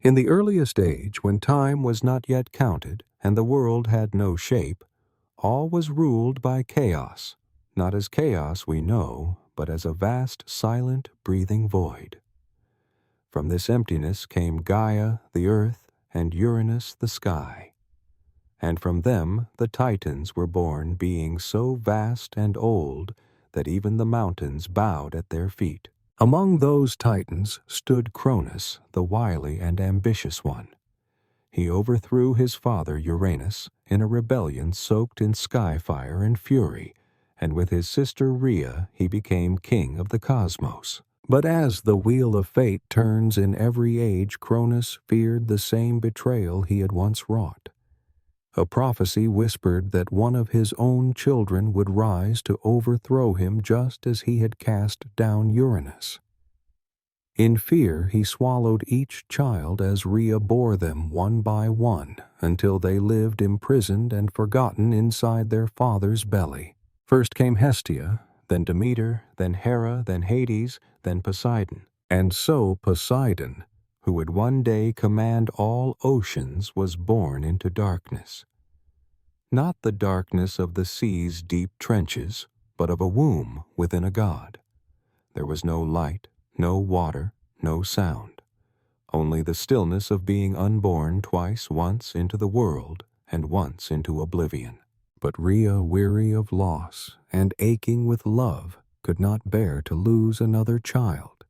In the earliest age, when time was not yet counted and the world had no shape, all was ruled by chaos, not as chaos we know, but as a vast, silent, breathing void. From this emptiness came Gaia, the earth, and Uranus, the sky. And from them the Titans were born, being so vast and old that even the mountains bowed at their feet. Among those Titans stood Cronus, the wily and ambitious one. He overthrew his father Uranus in a rebellion soaked in sky fire and fury, and with his sister Rhea he became king of the cosmos. But as the wheel of fate turns in every age, Cronus feared the same betrayal he had once wrought. A prophecy whispered that one of his own children would rise to overthrow him just as he had cast down Uranus. In fear he swallowed each child as Rhea bore them one by one until they lived imprisoned and forgotten inside their father's belly. First came Hestia, then Demeter, then Hera, then Hades, then Poseidon. And so Poseidon, who would one day command all oceans, was born into darkness. Not the darkness of the sea's deep trenches, but of a womb within a god. There was no light, no water, no sound, only the stillness of being unborn twice, once into the world and once into oblivion. But Rhea, weary of loss and aching with love, could not bear to lose another child.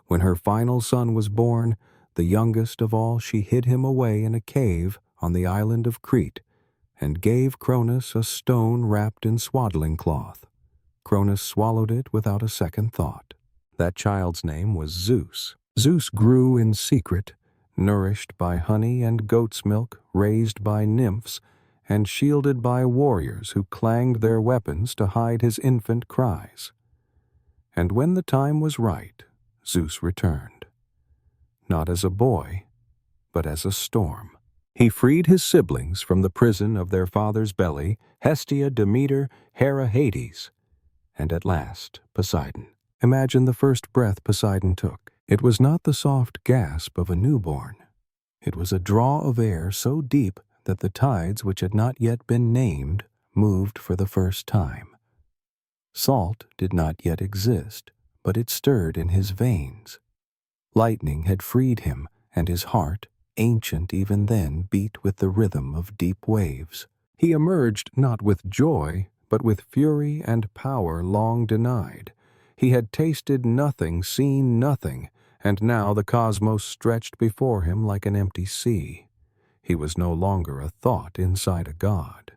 When her final son was born, the youngest of all, she hid him away in a cave on the island of Crete and gave Cronus a stone wrapped in swaddling cloth. Cronus swallowed it without a second thought. That child's name was Zeus. Zeus grew in secret, nourished by honey and goat's milk, raised by nymphs, and shielded by warriors who clanged their weapons to hide his infant cries. And when the time was right, Zeus returned. Not as a boy, but as a storm. He freed his siblings from the prison of their father's belly, Hestia, Demeter, Hera, Hades, and at last Poseidon. Imagine the first breath Poseidon took. It was not the soft gasp of a newborn. It was a draw of air so deep that the tides which had not yet been named moved for the first time. Salt did not yet exist, but it stirred in his veins. Lightning had freed him, and his heart, ancient even then, beat with the rhythm of deep waves. He emerged not with joy, but with fury and power long denied. He had tasted nothing, seen nothing, and now the cosmos stretched before him like an empty sea. He was no longer a thought inside a god.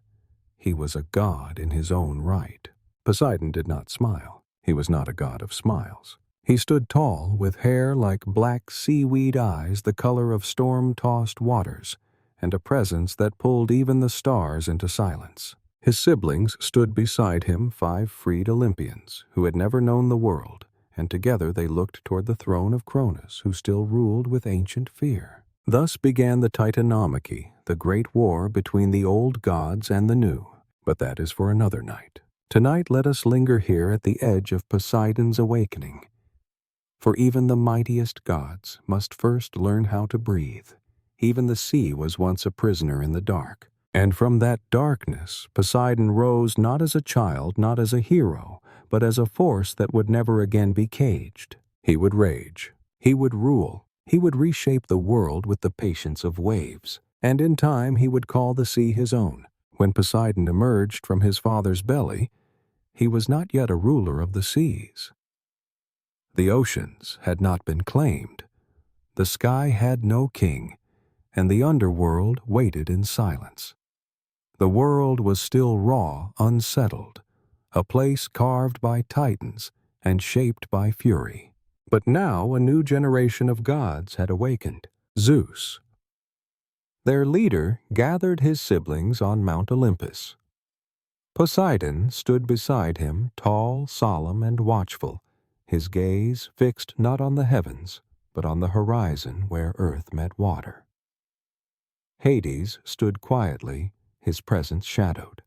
He was a god in his own right. Poseidon did not smile. He was not a god of smiles. He stood tall, with hair like black seaweed eyes the color of storm-tossed waters, and a presence that pulled even the stars into silence. His siblings stood beside him, 5 freed Olympians who had never known the world, and together they looked toward the throne of Cronus, who still ruled with ancient fear. Thus began the Titanomachy, the great war between the old gods and the new. But that is for another night. Tonight let us linger here at the edge of Poseidon's awakening. For even the mightiest gods must first learn how to breathe. Even the sea was once a prisoner in the dark. And from that darkness, Poseidon rose not as a child, not as a hero, but as a force that would never again be caged. He would rage. He would rule. He would reshape the world with the patience of waves. And in time he would call the sea his own. When Poseidon emerged from his father's belly, he was not yet a ruler of the seas. The oceans had not been claimed. The sky had no king, and the underworld waited in silence. The world was still raw, unsettled, a place carved by titans and shaped by fury. But now a new generation of gods had awakened. Zeus. Their leader gathered his siblings on Mount Olympus. Poseidon stood beside him, tall, solemn, and watchful, his gaze fixed not on the heavens, but on the horizon where earth met water. Hades stood quietly, his presence shadowed.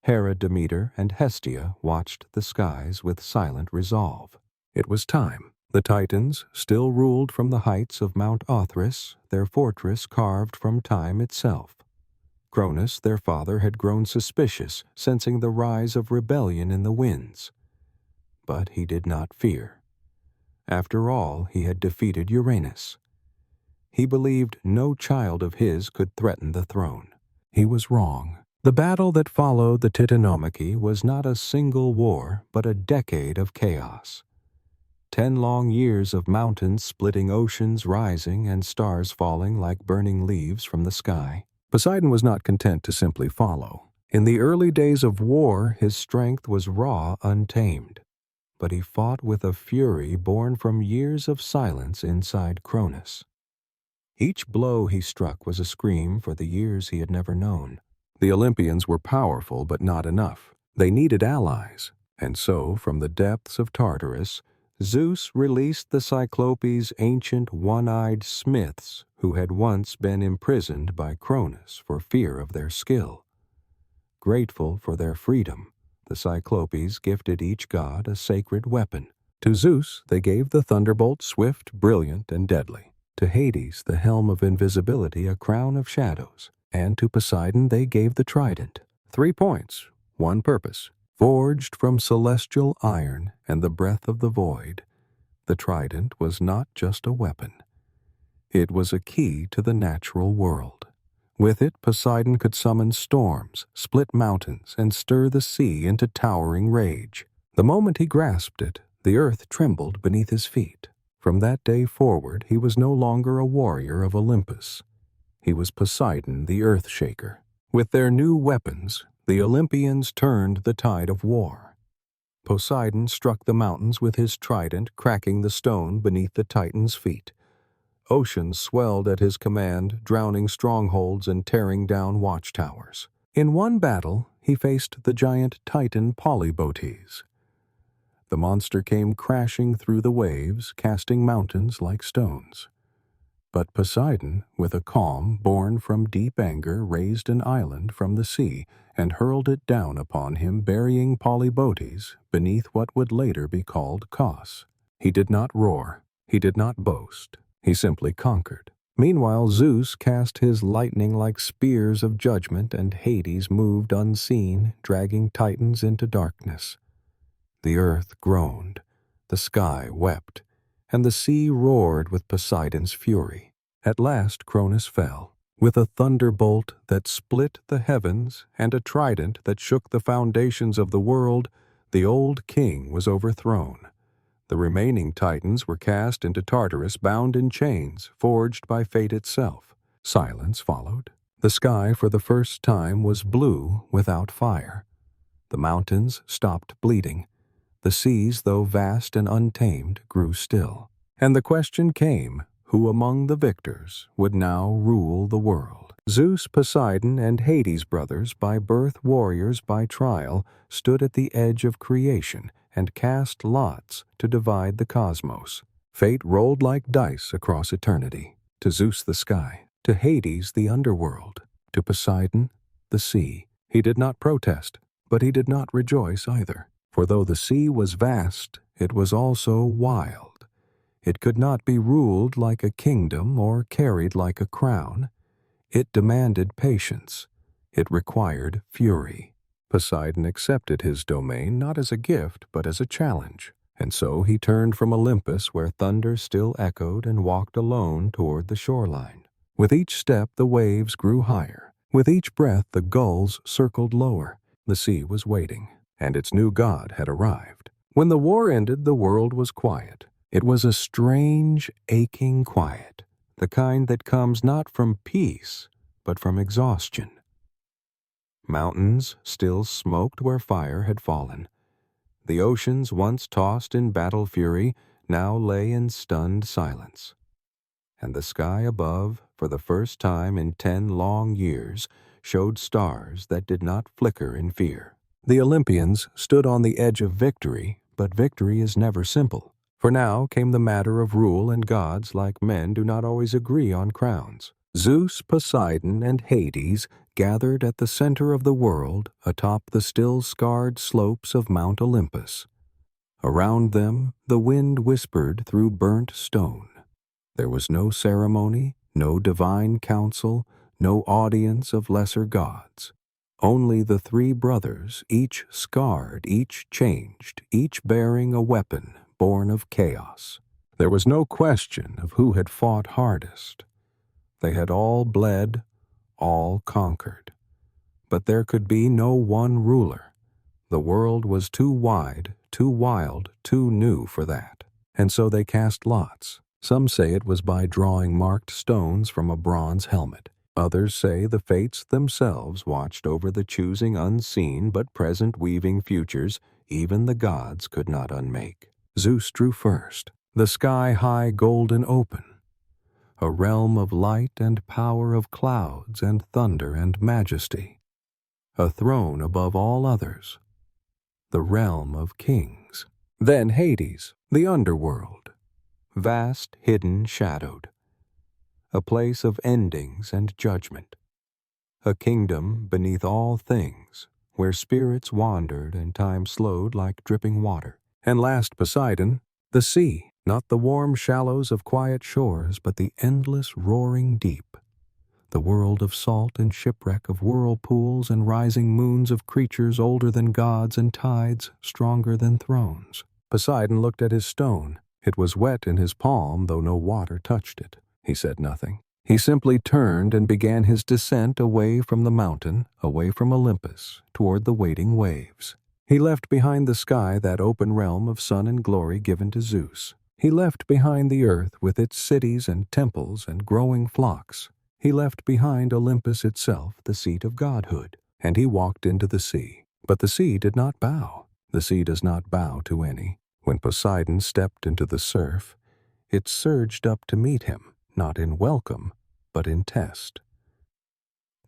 Hera, Demeter, and Hestia watched the skies with silent resolve. It was time. The Titans still ruled from the heights of Mount Othrys, their fortress carved from time itself. Cronus, their father, had grown suspicious, sensing the rise of rebellion in the winds. But he did not fear. After all, he had defeated Uranus. He believed no child of his could threaten the throne. He was wrong. The battle that followed the Titanomachy was not a single war, but a decade of chaos. 10 long years of mountains splitting, oceans rising, and stars falling like burning leaves from the sky. Poseidon was not content to simply follow. In the early days of war, his strength was raw, untamed. But he fought with a fury born from years of silence inside Cronus. Each blow he struck was a scream for the years he had never known. The Olympians were powerful, but not enough. They needed allies, and so, from the depths of Tartarus, Zeus released the Cyclopes' ancient one-eyed smiths who had once been imprisoned by Cronus for fear of their skill. Grateful for their freedom, the Cyclopes gifted each god a sacred weapon. To Zeus they gave the thunderbolt, swift, brilliant, and deadly. To Hades the helm of invisibility, a crown of shadows. And to Poseidon they gave the trident. 3 points, 1 purpose. Forged from celestial iron and the breath of the void, the trident was not just a weapon. It was a key to the natural world. With it, Poseidon could summon storms, split mountains, and stir the sea into towering rage. The moment he grasped it, the earth trembled beneath his feet. From that day forward, he was no longer a warrior of Olympus. He was Poseidon, the Earthshaker. With their new weapons, the Olympians turned the tide of war. Poseidon struck the mountains with his trident, cracking the stone beneath the Titans' feet. Oceans swelled at his command, drowning strongholds and tearing down watchtowers. In one battle, he faced the giant Titan Polybotes. The monster came crashing through the waves, casting mountains like stones. But Poseidon, with a calm born from deep anger, raised an island from the sea and hurled it down upon him, burying Polybotes beneath what would later be called Kos. He did not roar. He did not boast. He simply conquered. Meanwhile, Zeus cast his lightning like spears of judgment, and Hades moved unseen, dragging Titans into darkness. The earth groaned, the sky wept, and the sea roared with Poseidon's fury. At last Cronus fell, with a thunderbolt that split the heavens and a trident that shook the foundations of the world. The old king was overthrown. The remaining Titans were cast into Tartarus, bound in chains, forged by fate itself. Silence followed. The sky for the first time was blue without fire. The mountains stopped bleeding. The seas, though vast and untamed, grew still. And the question came, who among the victors would now rule the world? Zeus, Poseidon, and Hades' brothers, by birth warriors by trial, stood at the edge of creation and cast lots to divide the cosmos. Fate rolled like dice across eternity. To Zeus the sky, to Hades the underworld, to Poseidon the sea. He did not protest, but he did not rejoice either. For though the sea was vast, it was also wild. It could not be ruled like a kingdom or carried like a crown. It demanded patience. It required fury. Poseidon accepted his domain not as a gift but as a challenge, and so he turned from Olympus, where thunder still echoed, and walked alone toward the shoreline. With each step the waves grew higher. With each breath the gulls circled lower. The sea was waiting, and its new god had arrived. When the war ended, the world was quiet. It was a strange, aching quiet, the kind that comes not from peace, but from exhaustion. Mountains still smoked where fire had fallen. The oceans, once tossed in battle fury, now lay in stunned silence. And the sky above, for the first time in 10 long years, showed stars that did not flicker in fear. The Olympians stood on the edge of victory, but victory is never simple. For now came the matter of rule, and gods, like men, do not always agree on crowns. Zeus, Poseidon, and Hades gathered at the center of the world atop the still scarred slopes of Mount Olympus. Around them, the wind whispered through burnt stone. There was no ceremony, no divine council, no audience of lesser gods. Only the three brothers, each scarred, each changed, each bearing a weapon born of chaos. There was no question of who had fought hardest. They had all bled, all conquered. But there could be no one ruler. The world was too wide, too wild, too new for that. And so they cast lots. Some say it was by drawing marked stones from a bronze helmet. Others say the fates themselves watched over the choosing unseen but present weaving futures even the gods could not unmake. Zeus drew first, the sky-high golden open, a realm of light and power of clouds and thunder and majesty, a throne above all others, the realm of kings. Then Hades, the underworld, vast, hidden, shadowed, a place of endings and judgment, a kingdom beneath all things, where spirits wandered and time slowed like dripping water. And last Poseidon, the sea, not the warm shallows of quiet shores, but the endless roaring deep, the world of salt and shipwreck, of whirlpools and rising moons, of creatures older than gods and tides stronger than thrones. Poseidon looked at his stone. It was wet in his palm, though no water touched it. He said nothing. He simply turned and began his descent away from the mountain, away from Olympus, toward the waiting waves. He left behind the sky that open realm of sun and glory given to Zeus. He left behind the earth with its cities and temples and growing flocks. He left behind Olympus itself, the seat of godhood, and he walked into the sea. But the sea did not bow. The sea does not bow to any. When Poseidon stepped into the surf, it surged up to meet him, not in welcome, but in test.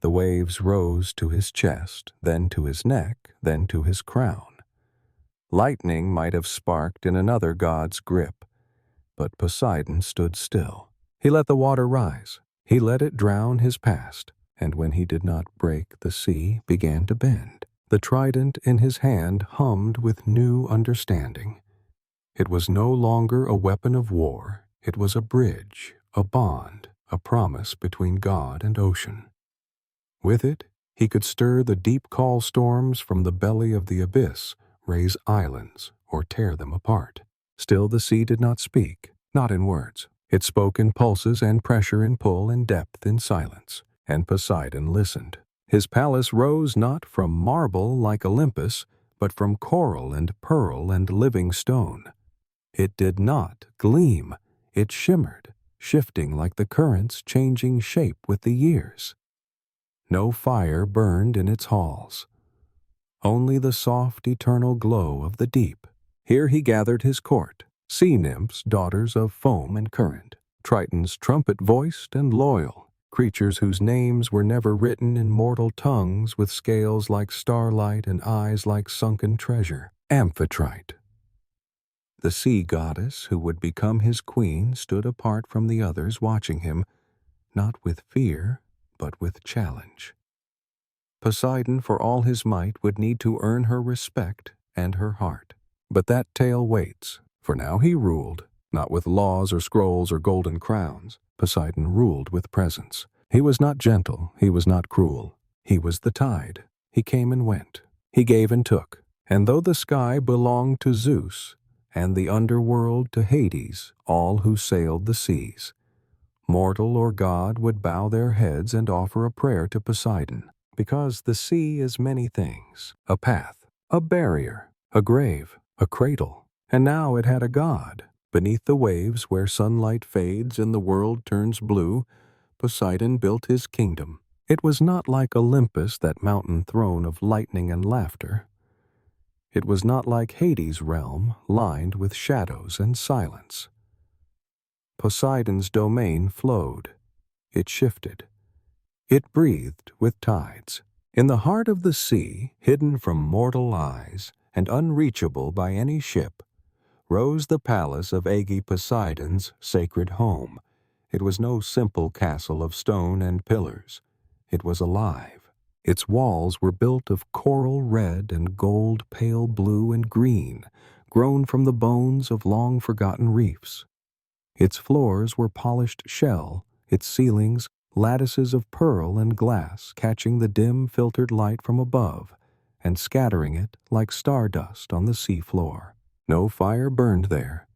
The waves rose to his chest, then to his neck, then to his crown. Lightning might have sparked in another god's grip, but Poseidon stood still. He let the water rise. He let it drown his past, and when he did not break, the sea began to bend. The trident in his hand hummed with new understanding. It was no longer a weapon of war. It was a bridge, a bond, a promise between God and ocean. With it, he could stir the deep call storms from the belly of the abyss, raise islands, or tear them apart. Still the sea did not speak, not in words. It spoke in pulses and pressure and pull and depth in silence, and Poseidon listened. His palace rose not from marble like Olympus, but from coral and pearl and living stone. It did not gleam. It shimmered, shifting like the currents changing shape with the years. No fire burned in its halls. Only the soft, eternal glow of the deep. Here he gathered his court, sea nymphs, daughters of foam and current, Tritons trumpet-voiced and loyal, creatures whose names were never written in mortal tongues, with scales like starlight and eyes like sunken treasure. Amphitrite, the sea goddess who would become his queen, stood apart from the others, watching him, not with fear, but with challenge. Poseidon, for all his might, would need to earn her respect and her heart. But that tale waits, for now he ruled, not with laws or scrolls or golden crowns. Poseidon ruled with presence. He was not gentle, he was not cruel. He was the tide. He came and went. He gave and took. And though the sky belonged to Zeus, and the underworld to Hades, all who sailed the seas, mortal or god would bow their heads and offer a prayer to Poseidon, because the sea is many things, a path, a barrier, a grave, a cradle, and now it had a god. Beneath the waves where sunlight fades and the world turns blue, Poseidon built his kingdom. It was not like Olympus, that mountain throne of lightning and laughter. It was not like Hades' realm, lined with shadows and silence. Poseidon's domain flowed. It shifted. It breathed with tides. In the heart of the sea, hidden from mortal eyes and unreachable by any ship, rose the palace of Aegy Poseidon's sacred home. It was no simple castle of stone and pillars. It was alive. Its walls were built of coral red and gold pale blue and green, grown from the bones of long-forgotten reefs. Its floors were polished shell, its ceilings lattices of pearl and glass catching the dim filtered light from above and scattering it like stardust on the sea floor. No fire burned there.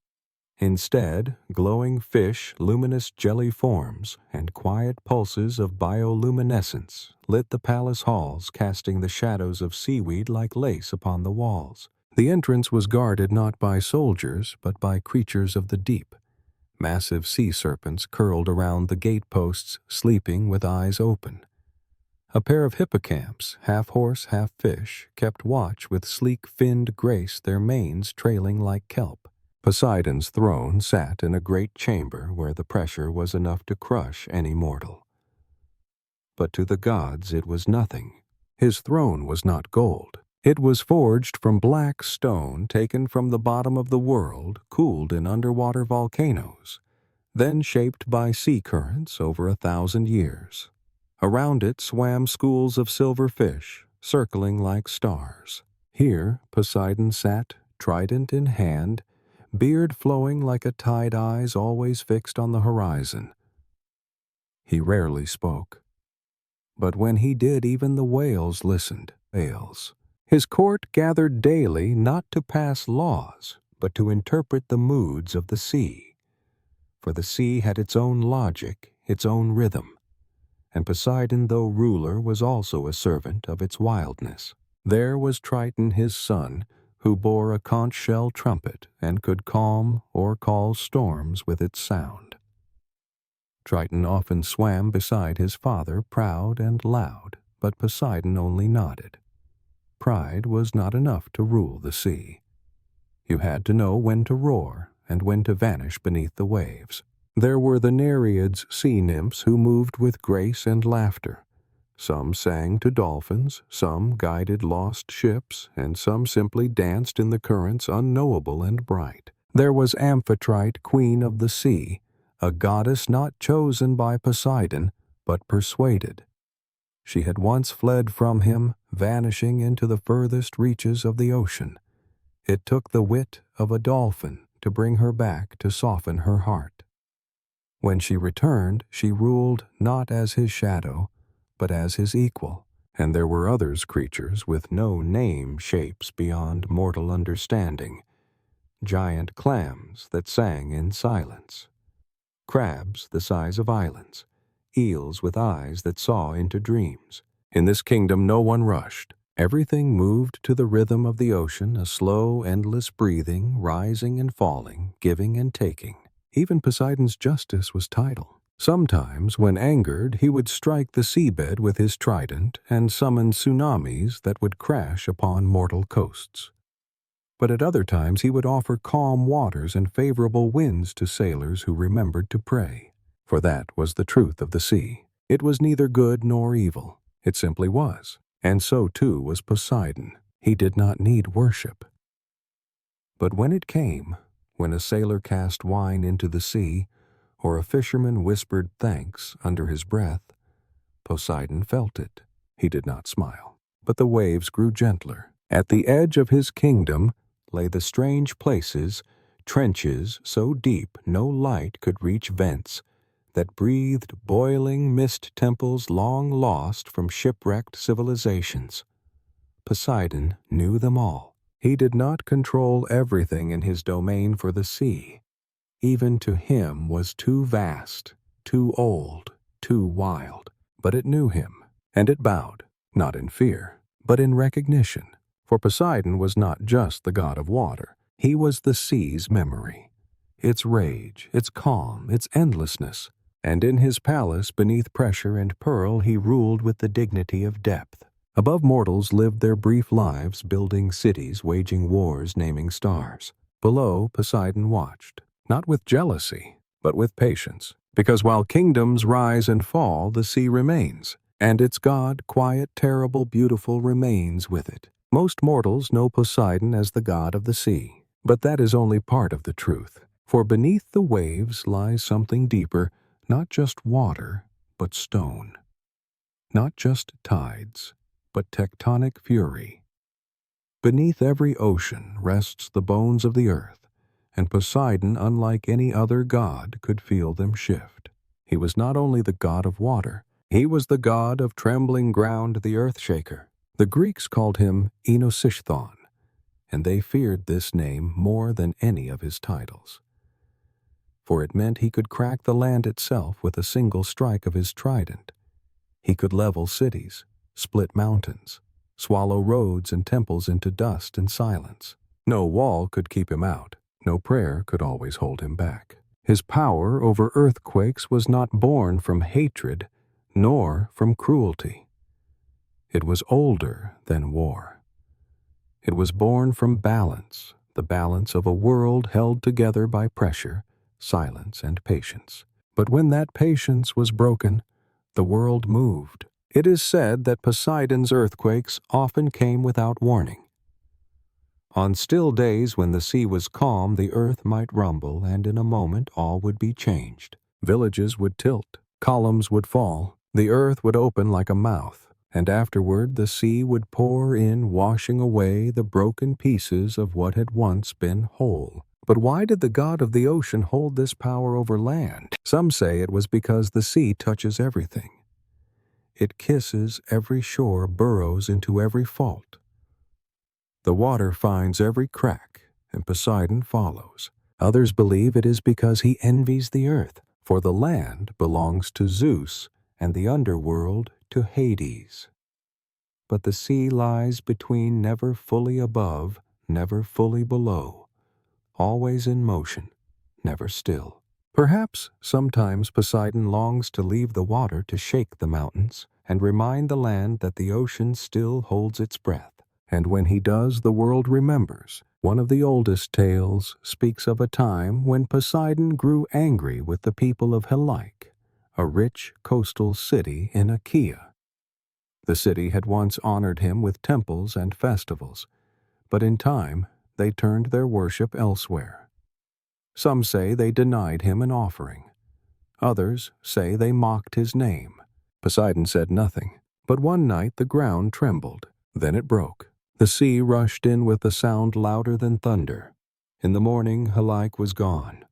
Instead, glowing fish, luminous jelly forms, and quiet pulses of bioluminescence lit the palace halls, casting the shadows of seaweed like lace upon the walls. The entrance was guarded not by soldiers, but by creatures of the deep. Massive sea serpents curled around the gateposts, sleeping with eyes open. A pair of hippocamps, half horse, half fish, kept watch with sleek finned grace, their manes trailing like kelp. Poseidon's throne sat in a great chamber where the pressure was enough to crush any mortal. But to the gods it was nothing. His throne was not gold. It was forged from black stone taken from the bottom of the world, cooled in underwater volcanoes, then shaped by sea currents over 1,000 years. Around it swam schools of silver fish, circling like stars. Here Poseidon sat, trident in hand, beard flowing like a tide, eyes always fixed on the horizon. He rarely spoke. But when he did, even the whales listened. Whales. His court gathered daily not to pass laws, but to interpret the moods of the sea. For the sea had its own logic, its own rhythm, and Poseidon, though ruler, was also a servant of its wildness. There was Triton his son, who bore a conch shell trumpet and could calm or call storms with its sound. Triton often swam beside his father, proud and loud, but Poseidon only nodded. Pride was not enough to rule the sea. You had to know when to roar and when to vanish beneath the waves. There were the Nereids, sea nymphs, who moved with grace and laughter. Some sang to dolphins, some guided lost ships, and some simply danced in the currents unknowable and bright. There was Amphitrite, queen of the sea, a goddess not chosen by Poseidon, but persuaded. She had once fled from him, vanishing into the furthest reaches of the ocean. It took the wit of a dolphin to bring her back to soften her heart. When she returned, she ruled not as his shadow, but as his equal, and there were others creatures with no name shapes beyond mortal understanding, giant clams that sang in silence, crabs the size of islands, eels with eyes that saw into dreams. In this kingdom no one rushed. Everything moved to the rhythm of the ocean, a slow, endless breathing, rising and falling, giving and taking. Even Poseidon's justice was tidal. Sometimes, when angered, he would strike the seabed with his trident and summon tsunamis that would crash upon mortal coasts. But at other times he would offer calm waters and favorable winds to sailors who remembered to pray. For that was the truth of the sea. It was neither good nor evil. It simply was. And so too was Poseidon. He did not need worship. But when it came, when a sailor cast wine into the sea, or a fisherman whispered thanks under his breath, Poseidon felt it. He did not smile. But the waves grew gentler. At the edge of his kingdom lay the strange places, trenches so deep no light could reach vents, that breathed boiling mist temples long lost from shipwrecked civilizations. Poseidon knew them all. He did not control everything in his domain, for the sea, even to him, was too vast, too old, too wild. But it knew him, and it bowed, not in fear, but in recognition. For Poseidon was not just the god of water. He was the sea's memory, its rage, its calm, its endlessness. And in his palace, beneath pressure and pearl, he ruled with the dignity of depth. Above, mortals lived their brief lives, building cities, waging wars, naming stars. Below, Poseidon watched, not with jealousy, but with patience. Because while kingdoms rise and fall, the sea remains, and its god, quiet, terrible, beautiful, remains with it. Most mortals know Poseidon as the god of the sea, but that is only part of the truth. For beneath the waves lies something deeper, not just water, but stone. Not just tides, but tectonic fury. Beneath every ocean rests the bones of the earth, and Poseidon, unlike any other god, could feel them shift. He was not only the god of water, he was the god of trembling ground, the earth-shaker. The Greeks called him Enosishthon, and they feared this name more than any of his titles, for it meant he could crack the land itself with a single strike of his trident. He could level cities, split mountains, swallow roads and temples into dust and silence. No wall could keep him out. No prayer could always hold him back. His power over earthquakes was not born from hatred, nor from cruelty. It was older than war. It was born from balance, the balance of a world held together by pressure, silence, and patience. But when that patience was broken, the world moved. It is said that Poseidon's earthquakes often came without warning. On still days when the sea was calm, the earth might rumble, and in a moment all would be changed. Villages would tilt, columns would fall, the earth would open like a mouth, and afterward the sea would pour in, washing away the broken pieces of what had once been whole. But why did the god of the ocean hold this power over land? Some say it was because the sea touches everything. It kisses every shore, burrows into every fault. The water finds every crack, and Poseidon follows. Others believe it is because he envies the earth, for the land belongs to Zeus and the underworld to Hades. But the sea lies between, never fully above, never fully below, always in motion, never still. Perhaps sometimes Poseidon longs to leave the water to shake the mountains and remind the land that the ocean still holds its breath. And when he does, the world remembers. One of the oldest tales speaks of a time when Poseidon grew angry with the people of Helice, a rich coastal city in Achaea. The city had once honored him with temples and festivals, but in time they turned their worship elsewhere. Some say they denied him an offering. Others say they mocked his name. Poseidon said nothing, but one night the ground trembled. Then it broke. The sea rushed in with a sound louder than thunder. In the morning, Helice was gone.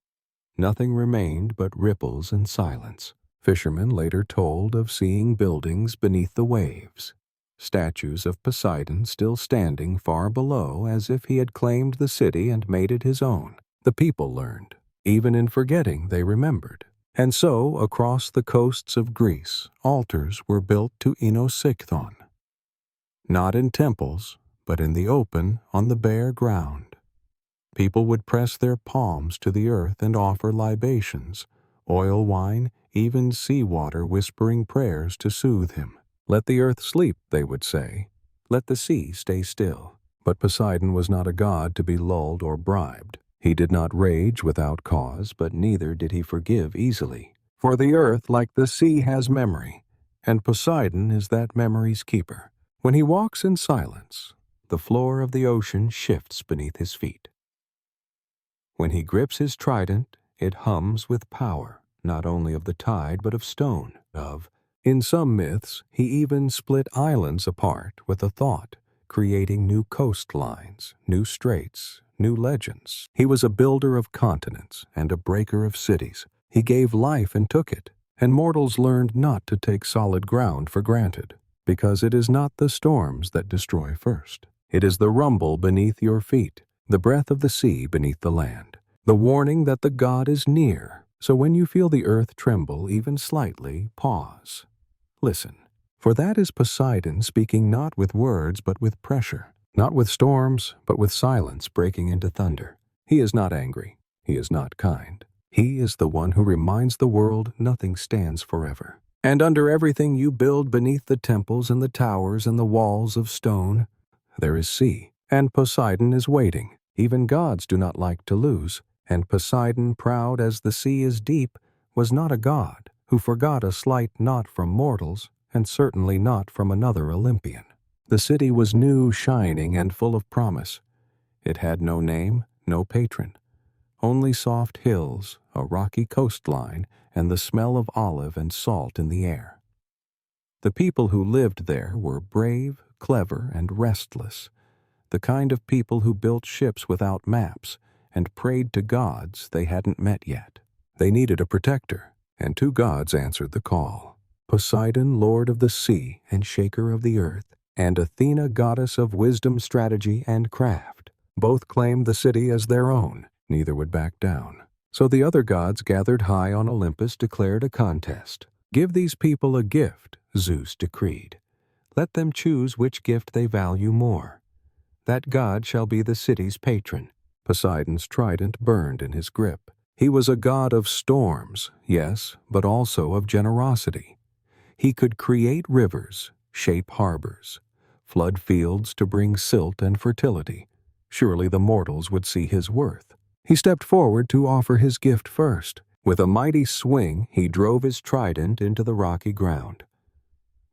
Nothing remained but ripples and silence. Fishermen later told of seeing buildings beneath the waves, statues of Poseidon still standing far below as if he had claimed the city and made it his own. The people learned. Even in forgetting, they remembered. And so, across the coasts of Greece, altars were built to Enosishthon, not in temples, but in the open, on the bare ground. People would press their palms to the earth and offer libations, oil wine, even seawater, whispering prayers to soothe him. Let the earth sleep, they would say. Let the sea stay still. But Poseidon was not a god to be lulled or bribed. He did not rage without cause, but neither did he forgive easily. For the earth, like the sea, has memory, and Poseidon is that memory's keeper. When he walks in silence, the floor of the ocean shifts beneath his feet. When he grips his trident, it hums with power, not only of the tide but of stone. In some myths, he even split islands apart with a thought, creating new coastlines, new straits, new legends. He was a builder of continents and a breaker of cities. He gave life and took it, and mortals learned not to take solid ground for granted, because it is not the storms that destroy first. It is the rumble beneath your feet, the breath of the sea beneath the land, the warning that the god is near. So when you feel the earth tremble even slightly, pause. Listen, for that is Poseidon speaking not with words but with pressure, not with storms but with silence breaking into thunder. He is not angry. He is not kind. He is the one who reminds the world nothing stands forever. And under everything you build beneath the temples and the towers and the walls of stone, there is sea, and Poseidon is waiting. Even gods do not like to lose, and Poseidon, proud as the sea is deep, was not a god who forgot a slight not from mortals, and certainly not from another Olympian. The city was new, shining, and full of promise. It had no name, no patron, only soft hills, a rocky coastline, and the smell of olive and salt in the air. The people who lived there were brave, clever, and restless. the kind of people who built ships without maps and prayed to gods they hadn't met yet. They needed a protector, and two gods answered the call: Poseidon, lord of the sea and shaker of the earth, and Athena, goddess of wisdom, strategy, and craft. Both claimed the city as their own. Neither would back down. So the other gods gathered high on Olympus declared a contest. Give these people a gift, Zeus decreed. Let them choose which gift they value more. That god shall be the city's patron. Poseidon's trident burned in his grip. He was a god of storms, yes, but also of generosity. He could create rivers, shape harbors, flood fields to bring silt and fertility. Surely the mortals would see his worth. He stepped forward to offer his gift first. With a mighty swing, he drove his trident into the rocky ground.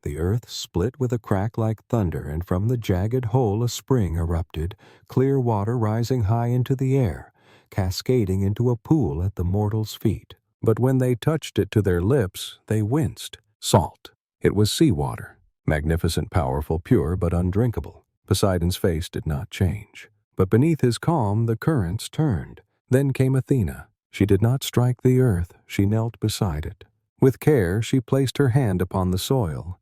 The earth split with a crack like thunder, and from the jagged hole a spring erupted, clear water rising high into the air, cascading into a pool at the mortals' feet. But when they touched it to their lips, they winced. Salt. It was seawater. Magnificent, powerful, pure, but undrinkable. Poseidon's face did not change. But beneath his calm, the currents turned. Then came Athena. She did not strike the earth. She knelt beside it. With care, she placed her hand upon the soil,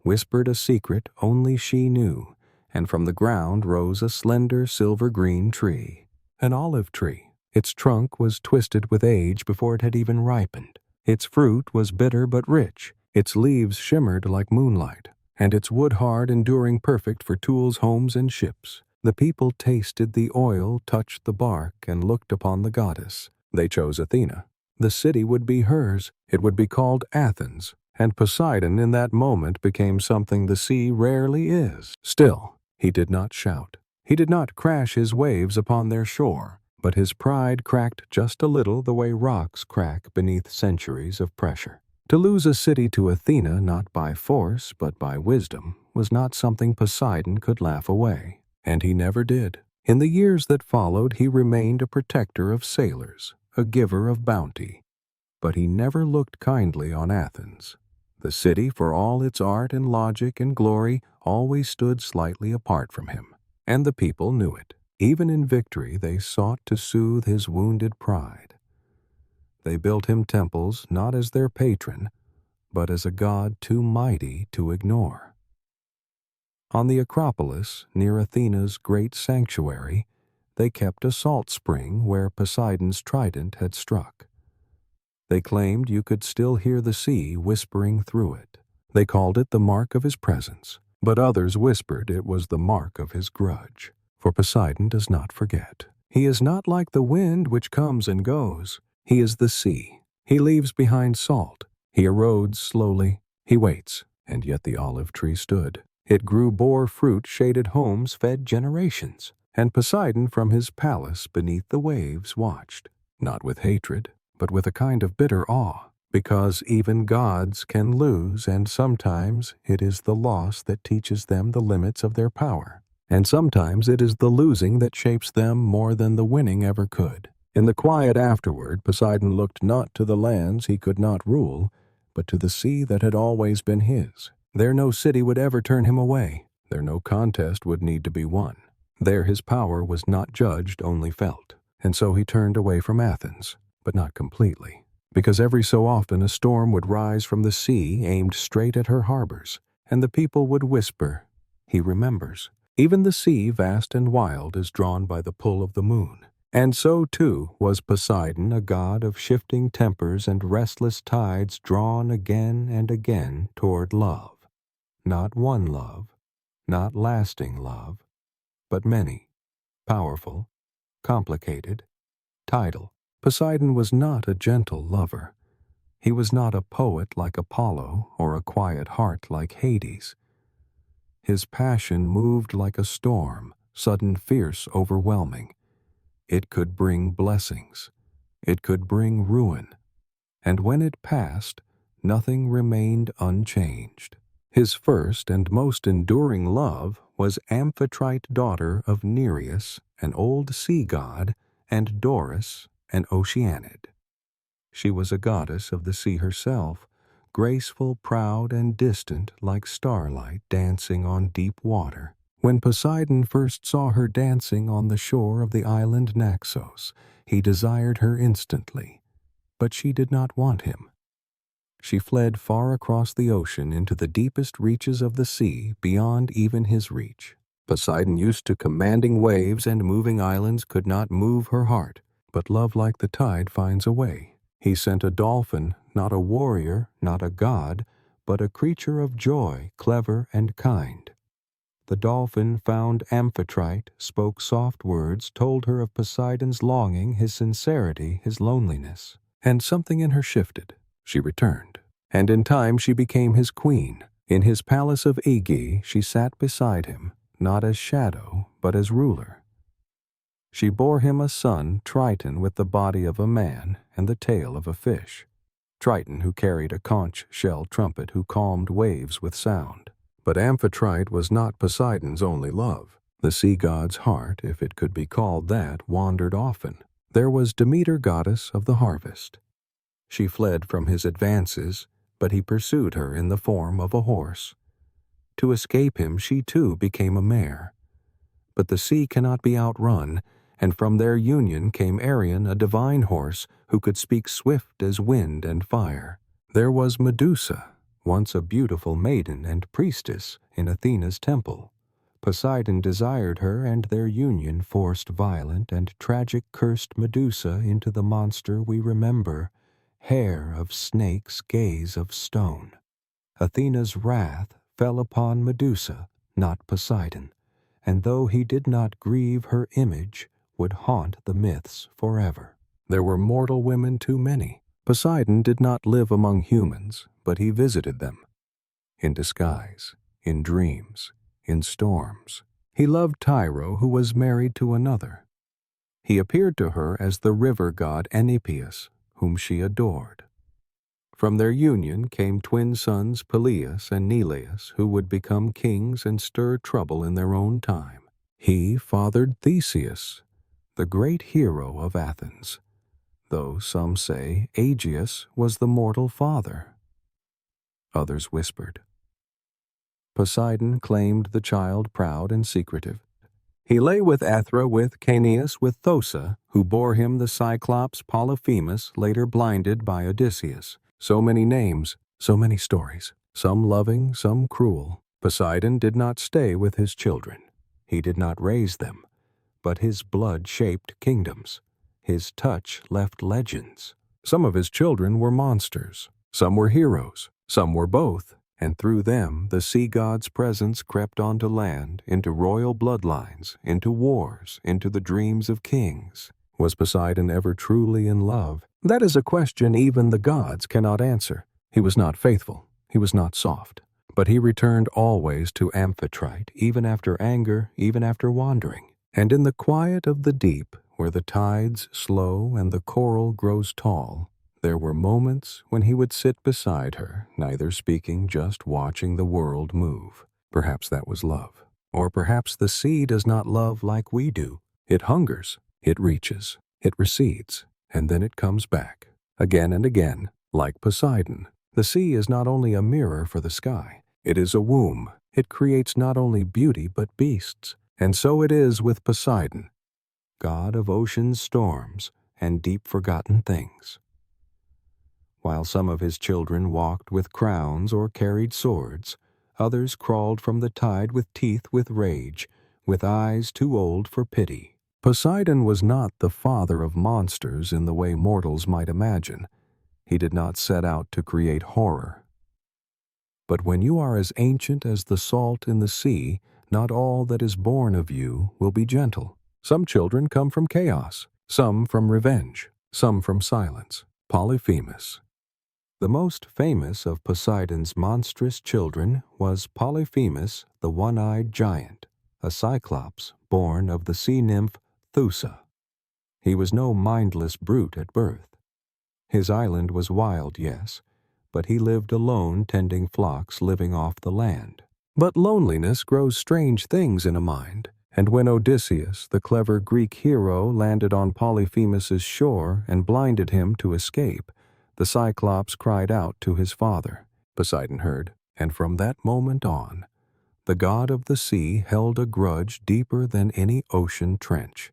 whispered a secret only she knew, and from the ground rose a slender silver-green tree. An olive tree. Its trunk was twisted with age before it had even ripened. Its fruit was bitter but rich. Its leaves shimmered like moonlight, and its wood hard, enduring, perfect for tools, homes, and ships. The people tasted the oil, touched the bark, and looked upon the goddess. They chose Athena. The city would be hers. It would be called Athens, and Poseidon in that moment became something the sea rarely is. Still, he did not shout. He did not crash his waves upon their shore, but his pride cracked just a little the way rocks crack beneath centuries of pressure. To lose a city to Athena, not by force but by wisdom, was not something Poseidon could laugh away, and he never did. In the years that followed, he remained a protector of sailors, a giver of bounty, but he never looked kindly on Athens. The city, for all its art and logic and glory, always stood slightly apart from him, and the people knew it. Even in victory, they sought to soothe his wounded pride. They built him temples not as their patron, but as a god too mighty to ignore. On the Acropolis, near Athena's great sanctuary, they kept a salt spring where Poseidon's trident had struck. They claimed you could still hear the sea whispering through it. They called it the mark of his presence, but others whispered it was the mark of his grudge. For Poseidon does not forget. He is not like the wind which comes and goes. He is the sea. He leaves behind salt. He erodes slowly. He waits, and yet the olive tree stood. It grew, bore fruit, shaded homes, fed generations. And Poseidon from his palace beneath the waves watched, not with hatred, but with a kind of bitter awe, because even gods can lose, and sometimes it is the loss that teaches them the limits of their power. And sometimes it is the losing that shapes them more than the winning ever could. In the quiet afterward, Poseidon looked not to the lands he could not rule, but to the sea that had always been his. There no city would ever turn him away. There no contest would need to be won. There his power was not judged, only felt. And so he turned away from Athens, but not completely, because every so often a storm would rise from the sea aimed straight at her harbors, and the people would whisper, "He remembers." Even the sea, vast and wild, is drawn by the pull of the moon. And so, too, was Poseidon, a god of shifting tempers and restless tides, drawn again and again toward love. Not one love, not lasting love, but many, powerful, complicated, tidal. Poseidon was not a gentle lover. He was not a poet like Apollo or a quiet heart like Hades. His passion moved like a storm, sudden, fierce, overwhelming. It could bring blessings. It could bring ruin. And when it passed, nothing remained unchanged. His first and most enduring love was Amphitrite, daughter of Nereus, an old sea god, and Doris, an Oceanid. She was a goddess of the sea herself, graceful, proud, and distant like starlight dancing on deep water. When Poseidon first saw her dancing on the shore of the island Naxos, he desired her instantly, but she did not want him. She fled far across the ocean into the deepest reaches of the sea beyond even his reach. Poseidon, used to commanding waves and moving islands, could not move her heart, but love like the tide finds a way. He sent a dolphin, not a warrior, not a god, but a creature of joy, clever and kind. The dolphin found Amphitrite, spoke soft words, told her of Poseidon's longing, his sincerity, his loneliness. And something in her shifted. She returned, and in time she became his queen. In his palace of Aegae she sat beside him, not as shadow, but as ruler. She bore him a son, Triton, with the body of a man and the tail of a fish. Triton, who carried a conch-shell trumpet, who calmed waves with sound. But Amphitrite was not Poseidon's only love. The sea god's heart, if it could be called that, wandered often. There was Demeter, goddess of the harvest. She fled from his advances, but he pursued her in the form of a horse. To escape him, she too became a mare. But the sea cannot be outrun, and from their union came Arion, a divine horse, who could speak swift as wind and fire. There was Medusa, once a beautiful maiden and priestess in Athena's temple. Poseidon desired her, and their union forced violent and tragic cursed Medusa into the monster we remember, hair of snakes, gaze of stone. Athena's wrath fell upon Medusa, not Poseidon, and though he did not grieve her image, would haunt the myths forever. There were mortal women too many. Poseidon did not live among humans, but he visited them. In disguise, in dreams, in storms. He loved Tyro, who was married to another. He appeared to her as the river god Enipeus, whom she adored. From their union came twin sons Peleus and Neleus, who would become kings and stir trouble in their own time. He fathered Theseus, the great hero of Athens, though some say Aegeus was the mortal father. Others whispered. Poseidon claimed the child proud and secretive. He lay with Athra, with Caeneus, with Thosa, who bore him the Cyclops Polyphemus, later blinded by Odysseus. So many names, so many stories, some loving, some cruel. Poseidon did not stay with his children. He did not raise them, but his blood shaped kingdoms. His touch left legends. Some of his children were monsters, some were heroes, some were both, and through them the sea god's presence crept onto land, into royal bloodlines, into wars, into the dreams of kings. Was Poseidon ever truly in love? That is a question even the gods cannot answer. He was not faithful. He was not soft. But he returned always to Amphitrite, even after anger, even after wandering. And in the quiet of the deep, where the tides slow and the coral grows tall, there were moments when he would sit beside her, neither speaking, just watching the world move. Perhaps that was love. Or perhaps the sea does not love like we do. It hungers, it reaches, it recedes, and then it comes back, again and again, like Poseidon. The sea is not only a mirror for the sky, it is a womb. It creates not only beauty but beasts. And so it is with Poseidon, god of ocean's storms and deep forgotten things. While some of his children walked with crowns or carried swords, others crawled from the tide with teeth with rage, with eyes too old for pity. Poseidon was not the father of monsters in the way mortals might imagine. He did not set out to create horror. But when you are as ancient as the salt in the sea, not all that is born of you will be gentle. Some children come from chaos, some from revenge, some from silence. Polyphemus. The most famous of Poseidon's monstrous children was Polyphemus, the one-eyed giant, a Cyclops born of the sea nymph Thusa. He was no mindless brute at birth. His island was wild, yes, but he lived alone tending flocks living off the land. But loneliness grows strange things in a mind, and when Odysseus, the clever Greek hero, landed on Polyphemus's shore and blinded him to escape, the Cyclops cried out to his father. Poseidon heard, and from that moment on, The god of the sea held a grudge deeper than any ocean trench.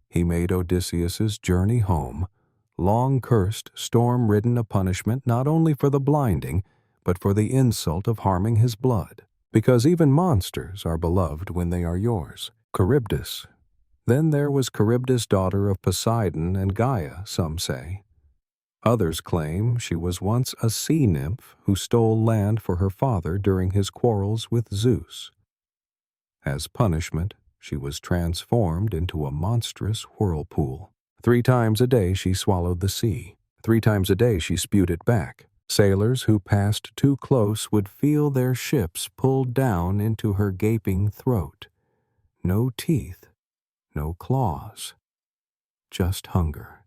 He made Odysseus's journey home, long cursed, storm-ridden, a punishment not only for the blinding, but for the insult of harming his blood. Because even monsters are beloved when they are yours. Charybdis. Then there was Charybdis, daughter of Poseidon and Gaia, some say. Others claim she was once a sea nymph who stole land for her father during his quarrels with Zeus. As punishment, she was transformed into a monstrous whirlpool. 3 times a day she swallowed the sea. 3 times a day she spewed it back. Sailors who passed too close would feel their ships pulled down into her gaping throat. No teeth, no claws, just hunger.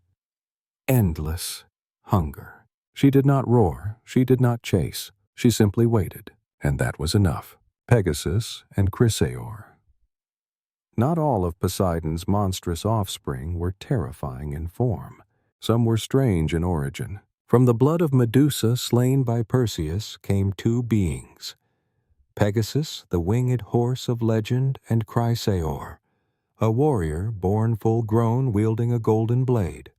Endless hunger. She did not roar, she did not chase, she simply waited, and that was enough. Pegasus and Chrysaor. Not all of Poseidon's monstrous offspring were terrifying in form. Some were strange in origin. From the blood of Medusa slain by Perseus came 2 beings. Pegasus, the winged horse of legend, and Chrysaor, a warrior born full-grown wielding a golden blade.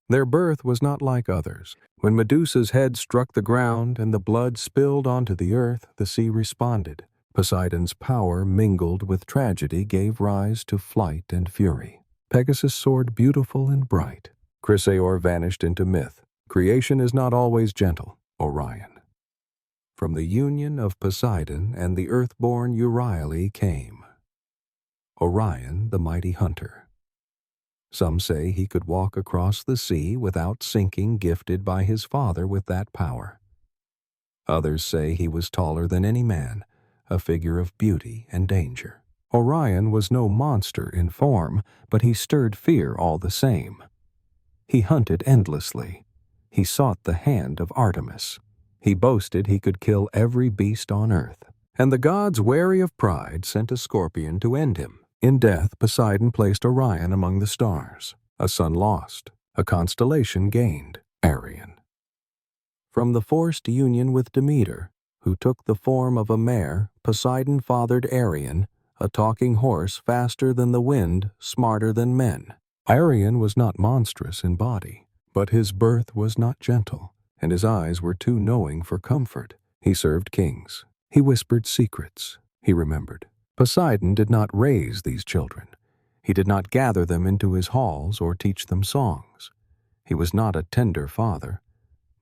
Their birth was not like others. When Medusa's head struck the ground and the blood spilled onto the earth, the sea responded. Poseidon's power mingled with tragedy gave rise to flight and fury. Pegasus soared beautiful and bright. Chrysaor vanished into myth. Creation is not always gentle. Orion. From the union of Poseidon and the earth-born Euryale came Orion, the mighty hunter. Some say he could walk across the sea without sinking, gifted by his father with that power. Others say he was taller than any man, a figure of beauty and danger. Orion was no monster in form, but he stirred fear all the same. He hunted endlessly. He sought the hand of Artemis. He boasted he could kill every beast on earth. And the gods, wary of pride, sent a scorpion to end him. In death, Poseidon placed Orion among the stars. A son lost, a constellation gained, Arion. From the forced union with Demeter, who took the form of a mare, Poseidon fathered Arion, a talking horse faster than the wind, smarter than men. Arion was not monstrous in body, but his birth was not gentle, and his eyes were too knowing for comfort. He served kings. He whispered secrets. He remembered. Poseidon did not raise these children. He did not gather them into his halls or teach them songs. He was not a tender father,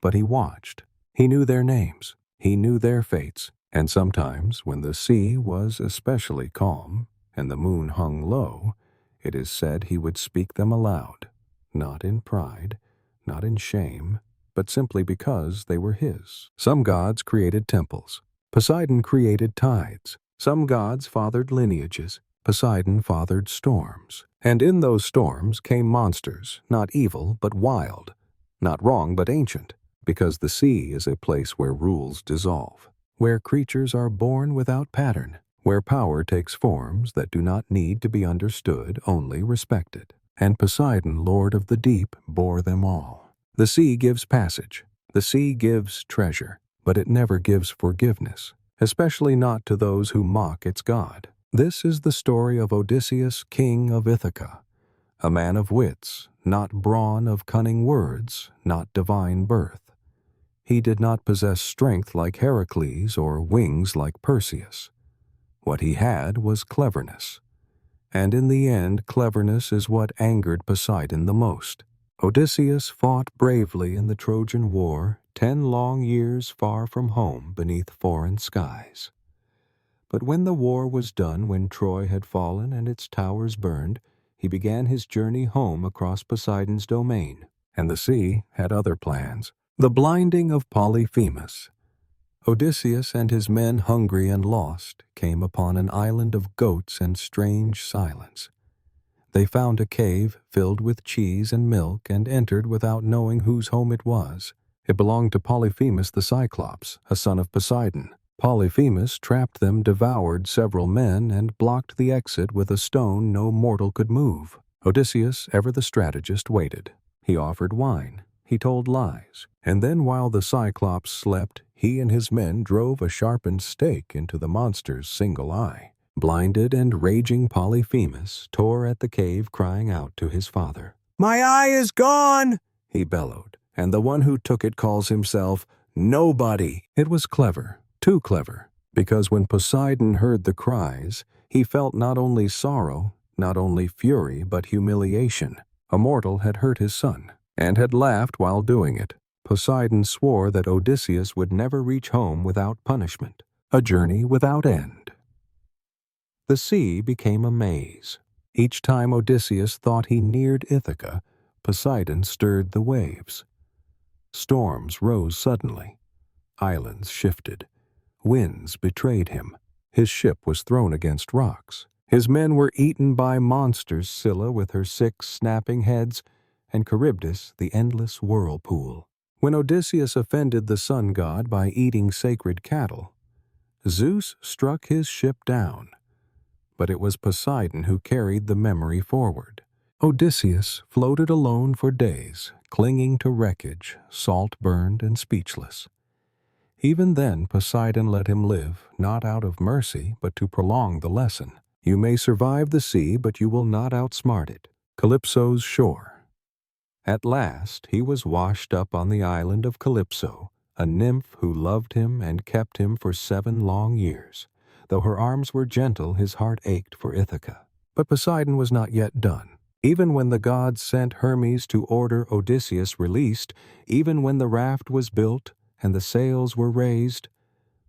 but he watched. He knew their names. He knew their fates. And sometimes, when the sea was especially calm and the moon hung low, it is said he would speak them aloud, not in pride, not in shame, but simply because they were his. Some gods created temples. Poseidon created tides. Some gods fathered lineages. Poseidon fathered storms. And in those storms came monsters, not evil but wild, not wrong but ancient, because the sea is a place where rules dissolve, where creatures are born without pattern, where power takes forms that do not need to be understood, only respected. And Poseidon, lord of the deep, bore them all. The sea gives passage. The sea gives treasure, but it never gives forgiveness, especially not to those who mock its god. This is the story of Odysseus, king of Ithaca, a man of wits, not brawn of cunning words, not divine birth. He did not possess strength like Heracles or wings like Perseus. What he had was cleverness. And in the end, cleverness is what angered Poseidon the most. Odysseus fought bravely in the Trojan War, 10 long years far from home beneath foreign skies. But when the war was done, when Troy had fallen and its towers burned, he began his journey home across Poseidon's domain. And the sea had other plans. The blinding of Polyphemus. Odysseus and his men, hungry and lost, came upon an island of goats and strange silence. They found a cave filled with cheese and milk and entered without knowing whose home it was. It belonged to Polyphemus the Cyclops, a son of Poseidon. Polyphemus trapped them, devoured several men, and blocked the exit with a stone no mortal could move. Odysseus, ever the strategist, waited. He offered wine. he told lies, and then while the Cyclops slept, he and his men drove a sharpened stake into the monster's single eye. Blinded and raging Polyphemus tore at the cave, crying out to his father. "My eye is gone!" he bellowed, and the one who took it calls himself Nobody. It was clever, too clever, because when Poseidon heard the cries, he felt not only sorrow, not only fury, but humiliation. A mortal had hurt his son, and had laughed while doing it. Poseidon swore that Odysseus would never reach home without punishment, a journey without end. The sea became a maze. Each time Odysseus thought he neared Ithaca, Poseidon stirred the waves. Storms rose suddenly. Islands shifted. Winds betrayed him. His ship was thrown against rocks. His men were eaten by monsters, Scylla with her 6 snapping heads, and Charybdis, the endless whirlpool. When Odysseus offended the sun god by eating sacred cattle, Zeus struck his ship down. But it was Poseidon who carried the memory forward. Odysseus floated alone for days, clinging to wreckage, salt-burned and speechless. Even then Poseidon let him live, not out of mercy, but to prolong the lesson. You may survive the sea, but you will not outsmart it. Calypso's shore. At last he was washed up on the island of Calypso, a nymph who loved him and kept him for 7 long years. Though her arms were gentle, his heart ached for Ithaca. But Poseidon was not yet done. Even when the gods sent Hermes to order Odysseus released, even when the raft was built and the sails were raised,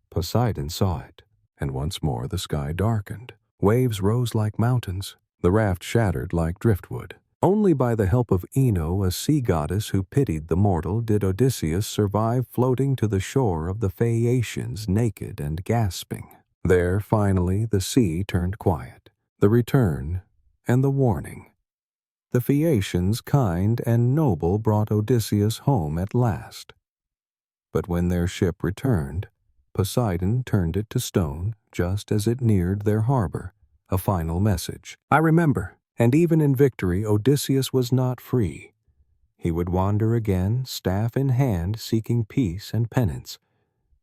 Poseidon saw it, and once more the sky darkened. Waves rose like mountains. The raft shattered like driftwood. Only by the help of Ino, a sea goddess who pitied the mortal, did Odysseus survive floating to the shore of the Phaeacians, naked and gasping. There, finally, the sea turned quiet. The return and the warning. The Phaeacians, kind and noble, brought Odysseus home at last. But when their ship returned, Poseidon turned it to stone just as it neared their harbor. A final message. I remember, and even in victory, Odysseus was not free. He would wander again, staff in hand, seeking peace and penance,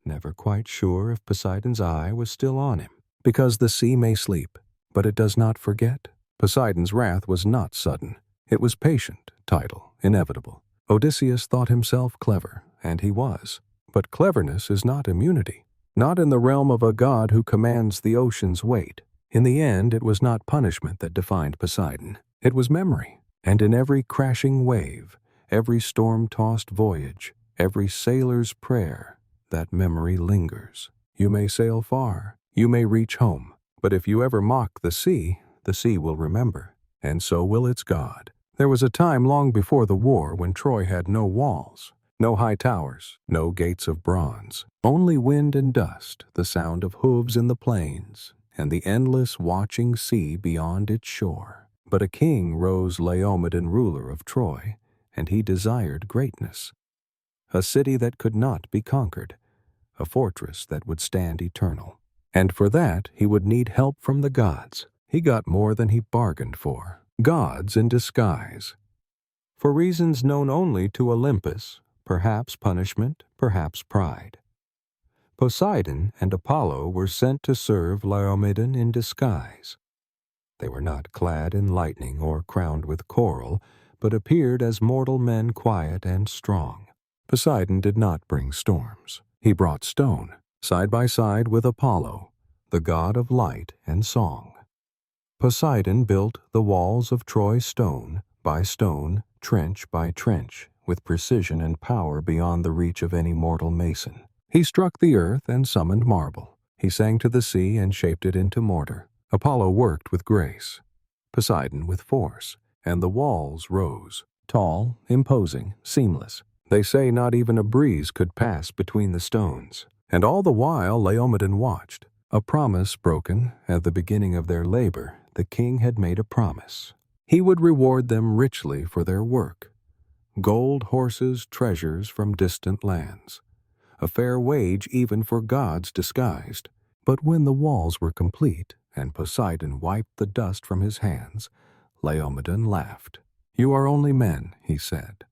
never quite sure if Poseidon's eye was still on him. Because the sea may sleep, but it does not forget. Poseidon's wrath was not sudden. It was patient, tidal, inevitable. Odysseus thought himself clever, and he was. But cleverness is not immunity. Not in the realm of a god who commands the ocean's weight. In the end, it was not punishment that defined Poseidon. It was memory. And in every crashing wave, every storm-tossed voyage, every sailor's prayer, that memory lingers. You may sail far, you may reach home, but if you ever mock the sea will remember, and so will its god. There was a time long before the war when Troy had no walls, no high towers, no gates of bronze, only wind and dust, the sound of hooves in the plains, and the endless watching sea beyond its shore. But a king rose, Laomedon, ruler of Troy, and he desired greatness. A city that could not be conquered, a fortress that would stand eternal. And for that he would need help from the gods. He got more than he bargained for. Gods in disguise. For reasons known only to Olympus, perhaps punishment, perhaps pride. Poseidon and Apollo were sent to serve Laomedon in disguise. They were not clad in lightning or crowned with coral, but appeared as mortal men, quiet and strong. Poseidon did not bring storms. He brought stone, side by side with Apollo, the god of light and song. Poseidon built the walls of Troy stone by stone, trench by trench, with precision and power beyond the reach of any mortal mason. He struck the earth and summoned marble. He sang to the sea and shaped it into mortar. Apollo worked with grace, Poseidon with force, and the walls rose, tall, imposing, seamless. They say not even a breeze could pass between the stones. And all the while Laomedon watched. A promise broken at the beginning of their labor. The king had made a promise. He would reward them richly for their work. Gold, horses, treasures from distant lands. A fair wage even for gods disguised. But when the walls were complete, and Poseidon wiped the dust from his hands, Laomedon laughed. "You are only men," he said.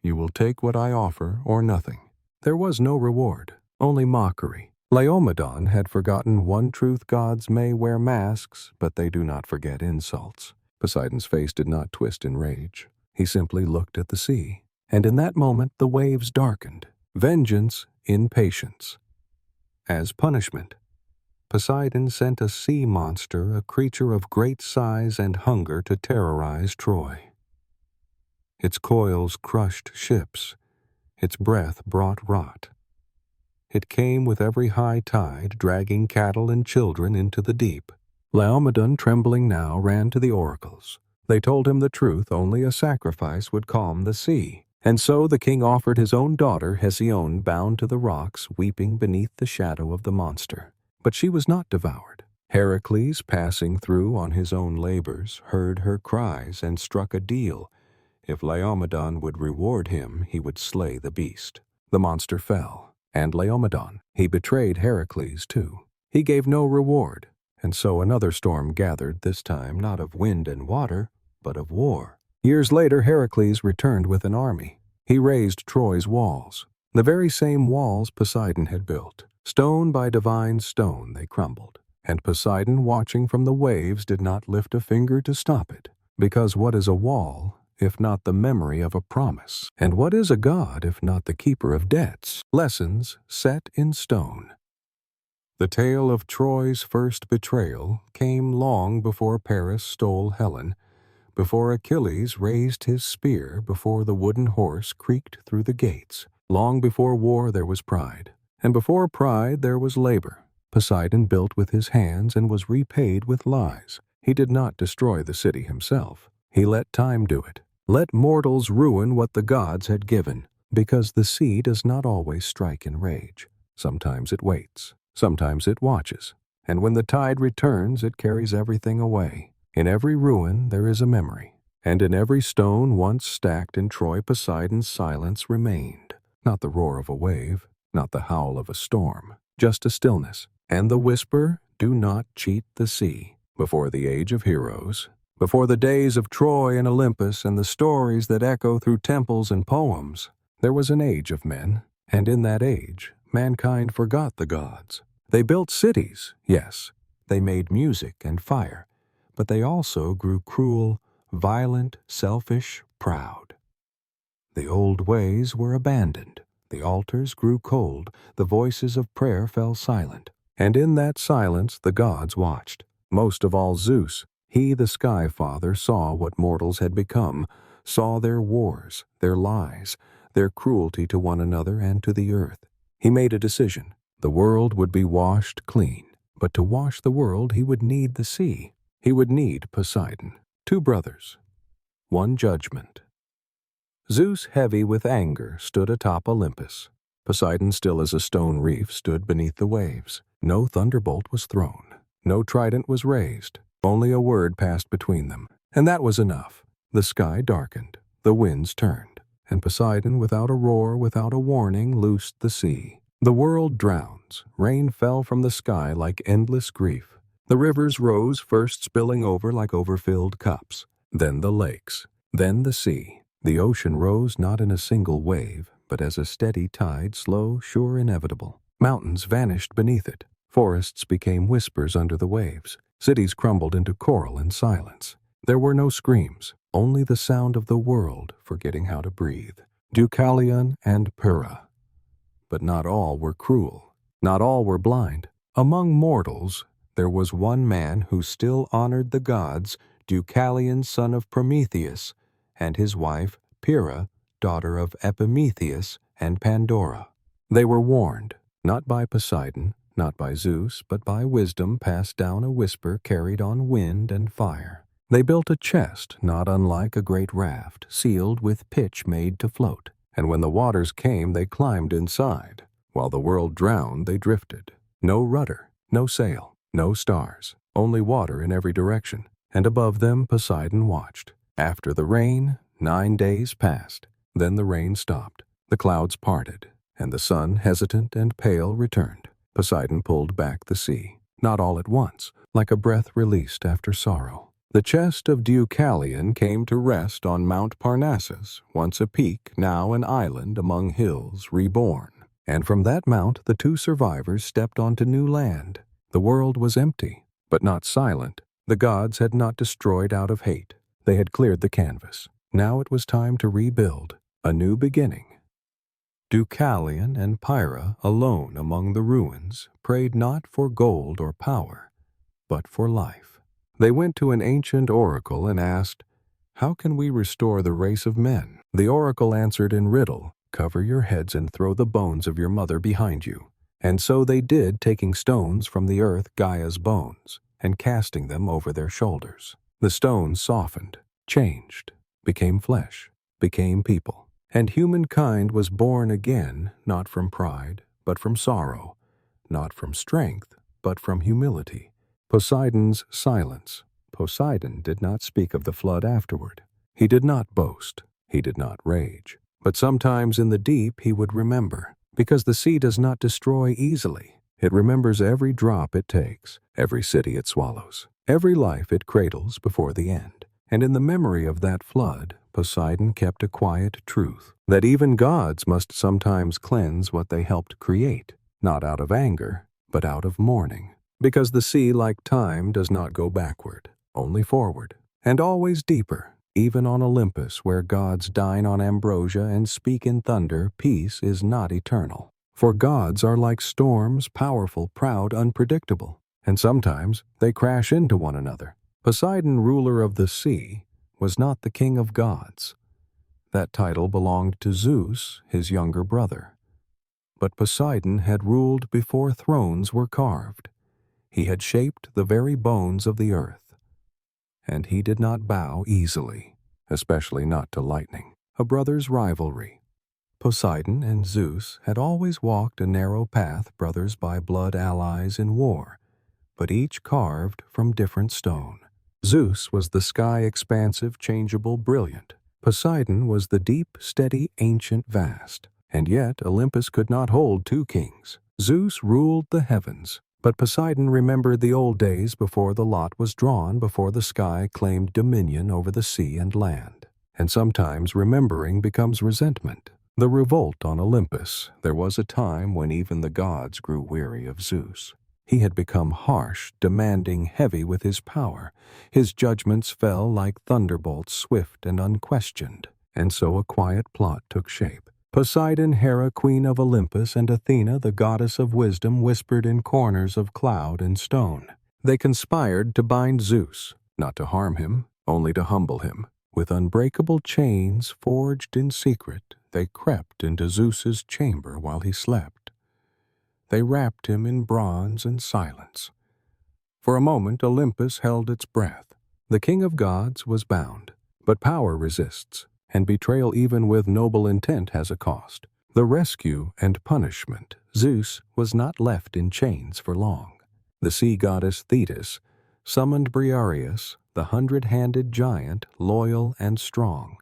You will take what I offer or nothing." There was no reward, only mockery. Laomedon had forgotten one truth: gods may wear masks, but they do not forget insults. Poseidon's face did not twist in rage. He simply looked at the sea, and in that moment the waves darkened. Vengeance in patience. As punishment, Poseidon sent a sea monster, a creature of great size and hunger, to terrorize Troy. Its coils crushed ships. Its breath brought rot. It came with every high tide, dragging cattle and children into the deep. Laomedon, trembling now, ran to the oracles. They told him the truth: only a sacrifice would calm the sea. And so the king offered his own daughter, Hesione, bound to the rocks, weeping beneath the shadow of the monster. But she was not devoured. Heracles, passing through on his own labors, heard her cries and struck a deal. If Laomedon would reward him, he would slay the beast. The monster fell, and Laomedon, he betrayed Heracles too. He gave no reward, and so another storm gathered, this time not of wind and water, but of war. Years later, Heracles returned with an army. He razed Troy's walls, the very same walls Poseidon had built. Stone by divine stone they crumbled, and Poseidon, watching from the waves, did not lift a finger to stop it. Because what is a wall if not the memory of a promise? And what is a god if not the keeper of debts? Lessons set in stone. The tale of Troy's first betrayal came long before Paris stole Helen, before Achilles raised his spear, before the wooden horse creaked through the gates. Long before war there was pride, and before pride there was labor. Poseidon built with his hands and was repaid with lies. He did not destroy the city himself. He let time do it. Let mortals ruin what the gods had given, because the sea does not always strike in rage. Sometimes it waits, sometimes it watches, and when the tide returns it carries everything away. In every ruin there is a memory, and in every stone once stacked in Troy Poseidon's silence remained. Not the roar of a wave, not the howl of a storm, just a stillness, and the whisper, "Do not cheat the sea." Before the age of heroes, before the days of Troy and Olympus and the stories that echo through temples and poems, there was an age of men, and in that age mankind forgot the gods. They built cities, yes, they made music and fire, but they also grew cruel, violent, selfish, proud. The old ways were abandoned. The altars grew cold. The voices of prayer fell silent. And in that silence the gods watched. Most of all Zeus, he the Sky Father, saw what mortals had become, saw their wars, their lies, their cruelty to one another and to the earth. He made a decision. The world would be washed clean, but to wash the world he would need the sea. He would need Poseidon. Two brothers, one judgment. Zeus, heavy with anger, stood atop Olympus. Poseidon, still as a stone reef, stood beneath the waves. No thunderbolt was thrown. No trident was raised. Only a word passed between them, and that was enough. The sky darkened. The winds turned, and Poseidon, without a roar, without a warning, loosed the sea. The world drowns. Rain fell from the sky like endless grief. The rivers rose, first spilling over like overfilled cups, then the lakes, then the sea. The ocean rose not in a single wave, but as a steady tide, slow, sure, inevitable. Mountains vanished beneath it. Forests became whispers under the waves. Cities crumbled into coral and silence. There were no screams, only the sound of the world forgetting how to breathe. Deucalion and Pyrrha. But not all were cruel. Not all were blind. Among mortals, there was one man who still honored the gods, Deucalion, son of Prometheus, and his wife, Pyrrha, daughter of Epimetheus and Pandora. They were warned, not by Poseidon, not by Zeus, but by wisdom passed down a whisper carried on wind and fire. They built a chest not unlike a great raft, sealed with pitch made to float, and when the waters came they climbed inside. While the world drowned, they drifted. No rudder, no sail. No stars, only water in every direction, and above them Poseidon watched. After the rain, 9 days passed. Then the rain stopped. The clouds parted, and the sun, hesitant and pale, returned. Poseidon pulled back the sea, not all at once, like a breath released after sorrow. The chest of Deucalion came to rest on Mount Parnassus, once a peak, now an island among hills reborn. And from that mount the two survivors stepped onto new land. The world was empty, but not silent. The gods had not destroyed out of hate. They had cleared the canvas. Now it was time to rebuild, a new beginning. Deucalion and Pyrrha, alone among the ruins, prayed not for gold or power, but for life. They went to an ancient oracle and asked, "How can we restore the race of men?" The oracle answered in riddle, "Cover your heads and throw the bones of your mother behind you." And so they did, taking stones from the earth, Gaia's bones, and casting them over their shoulders. The stones softened, changed, became flesh, became people. And humankind was born again, not from pride, but from sorrow, not from strength, but from humility. Poseidon's silence. Poseidon did not speak of the flood afterward. He did not boast. He did not rage. But sometimes in the deep he would remember, because the sea does not destroy easily. It remembers every drop it takes, every city it swallows, every life it cradles before the end. And in the memory of that flood, Poseidon kept a quiet truth, that even gods must sometimes cleanse what they helped create, not out of anger, but out of mourning. Because the sea, like time, does not go backward, only forward, and always deeper. Even on Olympus, where gods dine on ambrosia and speak in thunder, peace is not eternal. For gods are like storms, powerful, proud, unpredictable, and sometimes they crash into one another. Poseidon, ruler of the sea, was not the king of gods. That title belonged to Zeus, his younger brother. But Poseidon had ruled before thrones were carved. He had shaped the very bones of the earth. And he did not bow easily, especially not to lightning. A brother's rivalry. Poseidon and Zeus had always walked a narrow path, brothers by blood allies in war, but each carved from different stone. Zeus was the sky expansive, changeable, brilliant. Poseidon was the deep, steady, ancient, vast. And yet Olympus could not hold two kings. Zeus ruled the heavens, but Poseidon remembered the old days before the lot was drawn, before the sky claimed dominion over the sea and land. And sometimes remembering becomes resentment. The revolt on Olympus. There was a time when even the gods grew weary of Zeus. He had become harsh, demanding, heavy with his power. His judgments fell like thunderbolts, swift and unquestioned. And so a quiet plot took shape. Poseidon, Hera, queen of Olympus, and Athena, the goddess of wisdom, whispered in corners of cloud and stone. They conspired to bind Zeus, not to harm him, only to humble him. With unbreakable chains forged in secret, they crept into Zeus's chamber while he slept. They wrapped him in bronze and silence. For a moment Olympus held its breath. The king of gods was bound, but power resists, and betrayal even with noble intent has a cost. The rescue and punishment. Zeus was not left in chains for long. The sea goddess Thetis summoned Briareus, the 100-handed giant, loyal and strong.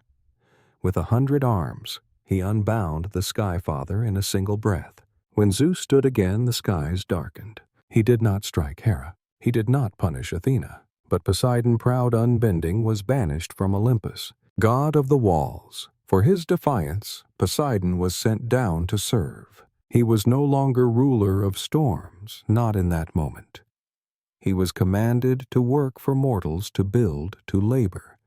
With 100 arms, he unbound the Sky Father in a single breath. When Zeus stood again, the skies darkened. He did not strike Hera. He did not punish Athena. But Poseidon, proud unbending, was banished from Olympus, god of the walls. For his defiance, Poseidon was sent down to serve. He was no longer ruler of storms, not in that moment. He was commanded to work for mortals, to build, to labor,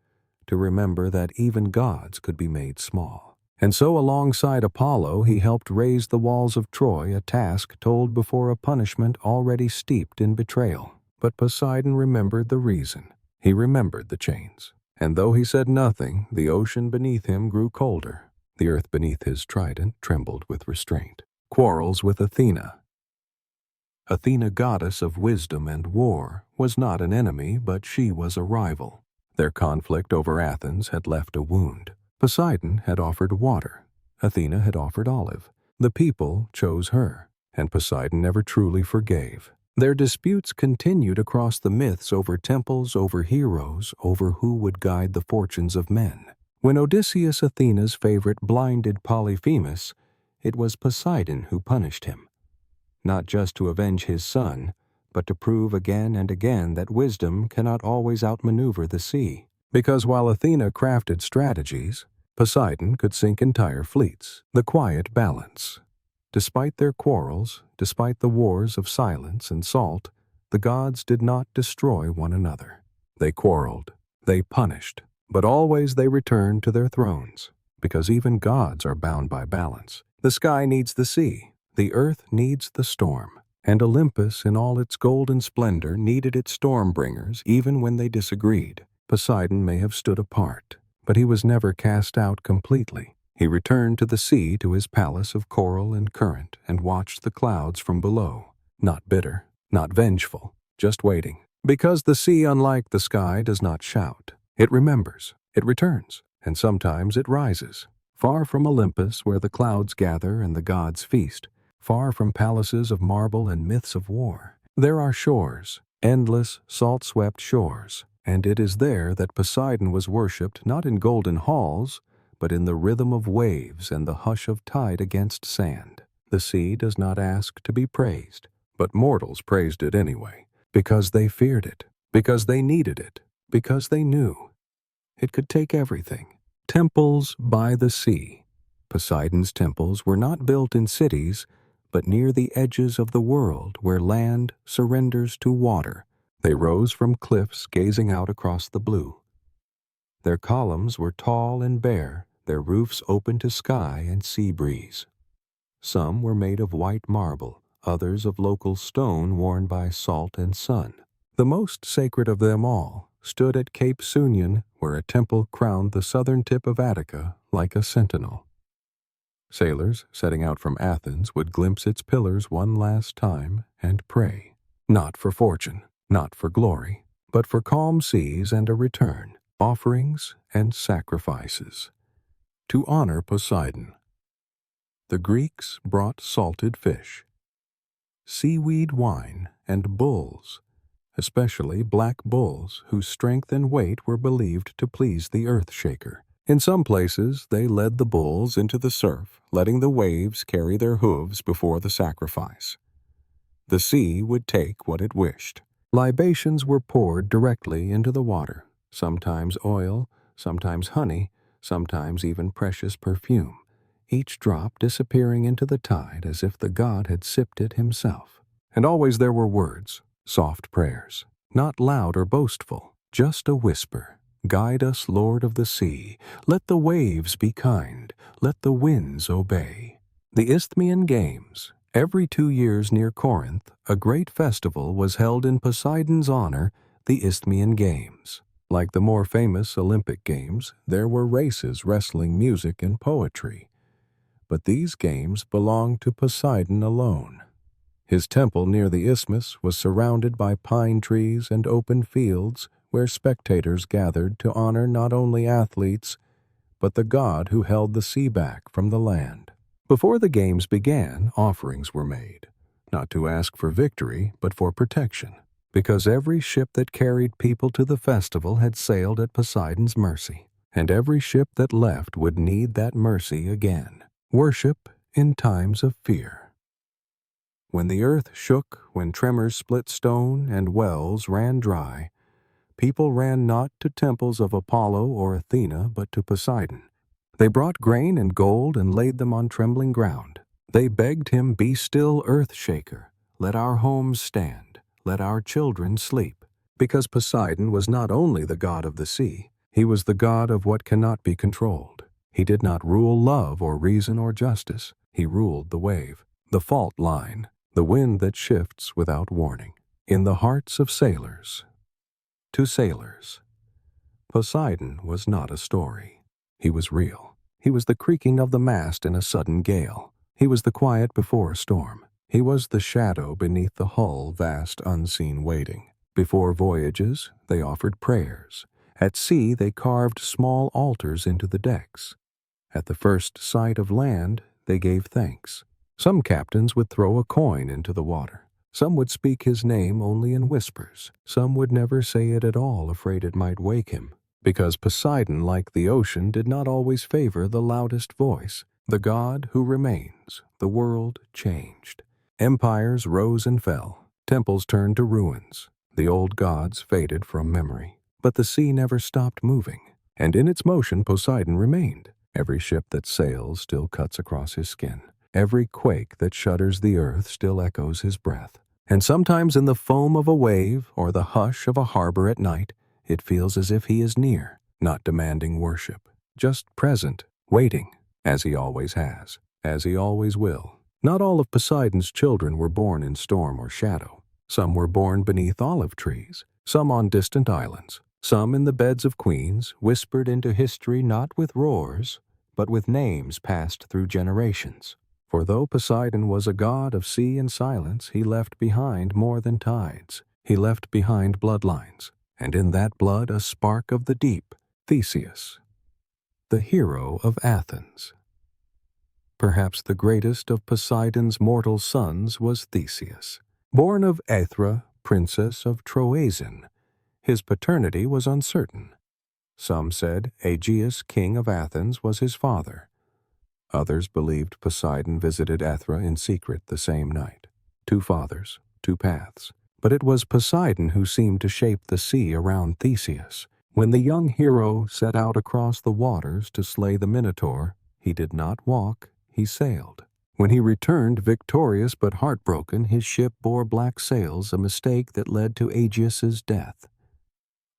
to remember that even gods could be made small. And so alongside Apollo he helped raise the walls of Troy, a task told before a punishment already steeped in betrayal. But Poseidon remembered the reason. He remembered the chains. And though he said nothing, the ocean beneath him grew colder. The earth beneath his trident trembled with restraint. Quarrels with Athena. Athena, goddess of wisdom and war, was not an enemy, but she was a rival. Their conflict over Athens had left a wound. Poseidon had offered water. Athena had offered olive. The people chose her, and Poseidon never truly forgave. Their disputes continued across the myths over temples, over heroes, over who would guide the fortunes of men. When Odysseus, Athena's favorite, blinded Polyphemus, it was Poseidon who punished him. Not just to avenge his son, but to prove again and again that wisdom cannot always outmaneuver the sea. Because while Athena crafted strategies, Poseidon could sink entire fleets. The quiet balance. Despite their quarrels, despite the wars of silence and salt, the gods did not destroy one another. They quarreled, they punished, but always they returned to their thrones, because even gods are bound by balance. The sky needs the sea, the earth needs the storm, and Olympus in all its golden splendor needed its storm-bringers even when they disagreed. Poseidon may have stood apart, but he was never cast out completely. He returned to the sea, to his palace of coral and current, and watched the clouds from below, not bitter, not vengeful, just waiting. Because the sea, unlike the sky, does not shout. It remembers, it returns, and sometimes it rises. Far from Olympus, where the clouds gather and the gods feast, far from palaces of marble and myths of war, there are shores, endless, salt-swept shores, and it is there that Poseidon was worshipped not in golden halls, but in the rhythm of waves and the hush of tide against sand. The sea does not ask to be praised, but mortals praised it anyway, because they feared it, because they needed it, because they knew it could take everything. Temples by the sea. Poseidon's temples were not built in cities, but near the edges of the world where land surrenders to water. They rose from cliffs gazing out across the blue. Their columns were tall and bare, their roofs open to sky and sea breeze. Some were made of white marble, others of local stone worn by salt and sun. The most sacred of them all stood at Cape Sunion, where a temple crowned the southern tip of Attica like a sentinel. Sailors setting out from Athens would glimpse its pillars one last time and pray, not for fortune, not for glory, but for calm seas and a return, offerings and sacrifices. To honor Poseidon. The Greeks brought salted fish, seaweed wine, and bulls, especially black bulls whose strength and weight were believed to please the earth-shaker. In some places, they led the bulls into the surf, letting the waves carry their hooves before the sacrifice. The sea would take what it wished. Libations were poured directly into the water, sometimes oil, sometimes honey, sometimes even precious perfume, each drop disappearing into the tide as if the god had sipped it himself. And always there were words, soft prayers, not loud or boastful, just a whisper. Guide us, Lord of the sea. Let the waves be kind. Let the winds obey. The Isthmian Games. Every 2 years near Corinth, a great festival was held in Poseidon's honor, the Isthmian Games. Like the more famous Olympic Games, there were races, wrestling, music, and poetry. But these games belonged to Poseidon alone. His temple near the isthmus was surrounded by pine trees and open fields where spectators gathered to honor not only athletes, but the god who held the sea back from the land. Before the games began, offerings were made, not to ask for victory, but for protection, because every ship that carried people to the festival had sailed at Poseidon's mercy, and every ship that left would need that mercy again. Worship in times of fear. When the earth shook, when tremors split stone and wells ran dry, people ran not to temples of Apollo or Athena, but to Poseidon. They brought grain and gold and laid them on trembling ground. They begged him, "Be still, earth-shaker. Let our homes stand. Let our children sleep." Because Poseidon was not only the god of the sea, he was the god of what cannot be controlled. He did not rule love or reason or justice. He ruled the wave, the fault line, the wind that shifts without warning. In the hearts of sailors. To sailors. Poseidon was not a story. He was real. He was the creaking of the mast in a sudden gale. He was the quiet before a storm. He was the shadow beneath the hull, vast, unseen waiting. Before voyages, they offered prayers. At sea, they carved small altars into the decks. At the first sight of land, they gave thanks. Some captains would throw a coin into the water. Some would speak his name only in whispers. Some would never say it at all, afraid it might wake him. Because Poseidon, like the ocean, did not always favor the loudest voice. The god who remains, the world changed. Empires rose and fell. Temples turned to ruins. The old gods faded from memory. But the sea never stopped moving, and in its motion Poseidon remained. Every ship that sails still cuts across his skin. Every quake that shudders the earth still echoes his breath. And sometimes in the foam of a wave or the hush of a harbor at night, it feels as if he is near, not demanding worship, just present, waiting, as he always has, as he always will. Not all of Poseidon's children were born in storm or shadow. Some were born beneath olive trees, some on distant islands, some in the beds of queens, whispered into history not with roars, but with names passed through generations. For though Poseidon was a god of sea and silence, he left behind more than tides. He left behind bloodlines, and in that blood a spark of the deep, Theseus, the hero of Athens. Perhaps the greatest of Poseidon's mortal sons was Theseus. Born of Aethra, princess of Troezen, his paternity was uncertain. Some said Aegeus, king of Athens, was his father. Others believed Poseidon visited Aethra in secret the same night. Two fathers, two paths. But it was Poseidon who seemed to shape the sea around Theseus. When the young hero set out across the waters to slay the Minotaur, he did not walk, he sailed. When he returned victorious but heartbroken, his ship bore black sails, a mistake that led to Aegeus's death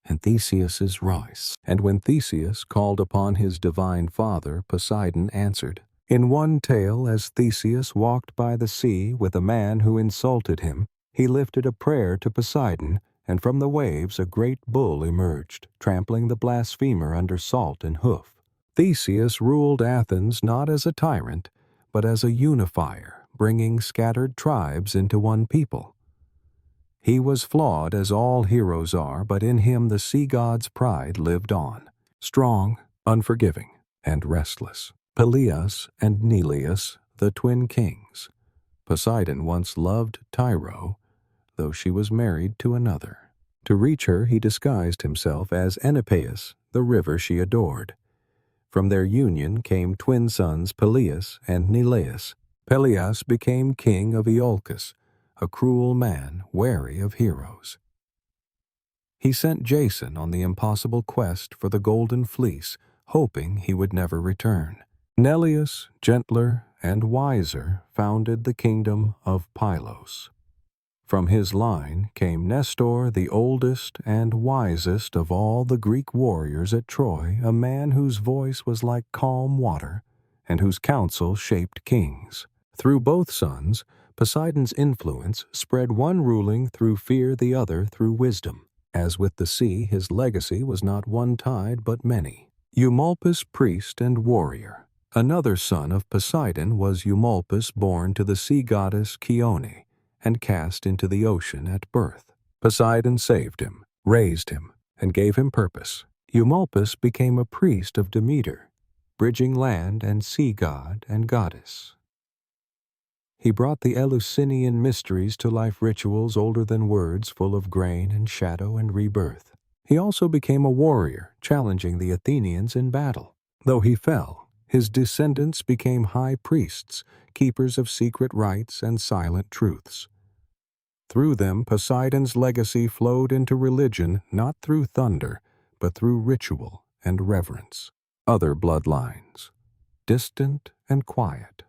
and Theseus's rise. And when Theseus called upon his divine father, Poseidon answered. In one tale, as Theseus walked by the sea with a man who insulted him, he lifted a prayer to Poseidon, and from the waves a great bull emerged, trampling the blasphemer under salt and hoof. Theseus ruled Athens not as a tyrant, but as a unifier, bringing scattered tribes into one people. He was flawed as all heroes are, but in him the sea god's pride lived on, strong, unforgiving, and restless. Peleus and Neleus, the twin kings. Poseidon once loved Tyro, though she was married to another. To reach her he disguised himself as Enipeus, the river she adored. From their union came twin sons Peleus and Neleus. Peleus became king of Iolcus, a cruel man wary of heroes. He sent Jason on the impossible quest for the golden fleece, hoping he would never return. Neleus, gentler and wiser, founded the kingdom of Pylos. From his line came Nestor, the oldest and wisest of all the Greek warriors at Troy, a man whose voice was like calm water and whose counsel shaped kings. Through both sons, Poseidon's influence spread, one ruling through fear, the other through wisdom. As with the sea, his legacy was not one tide but many. Eumolpus, priest and warrior. Another son of Poseidon was Eumolpus, born to the sea goddess Chione, and cast into the ocean at birth. Poseidon saved him, raised him, and gave him purpose. Eumolpus became a priest of Demeter, bridging land and sea god and goddess. He brought the Eleusinian mysteries to life, rituals older than words, full of grain and shadow and rebirth. He also became a warrior, challenging the Athenians in battle. Though he fell, his descendants became high priests, keepers of secret rites and silent truths. Through them, Poseidon's legacy flowed into religion, not through thunder, but through ritual and reverence. Other bloodlines, distant and quiet.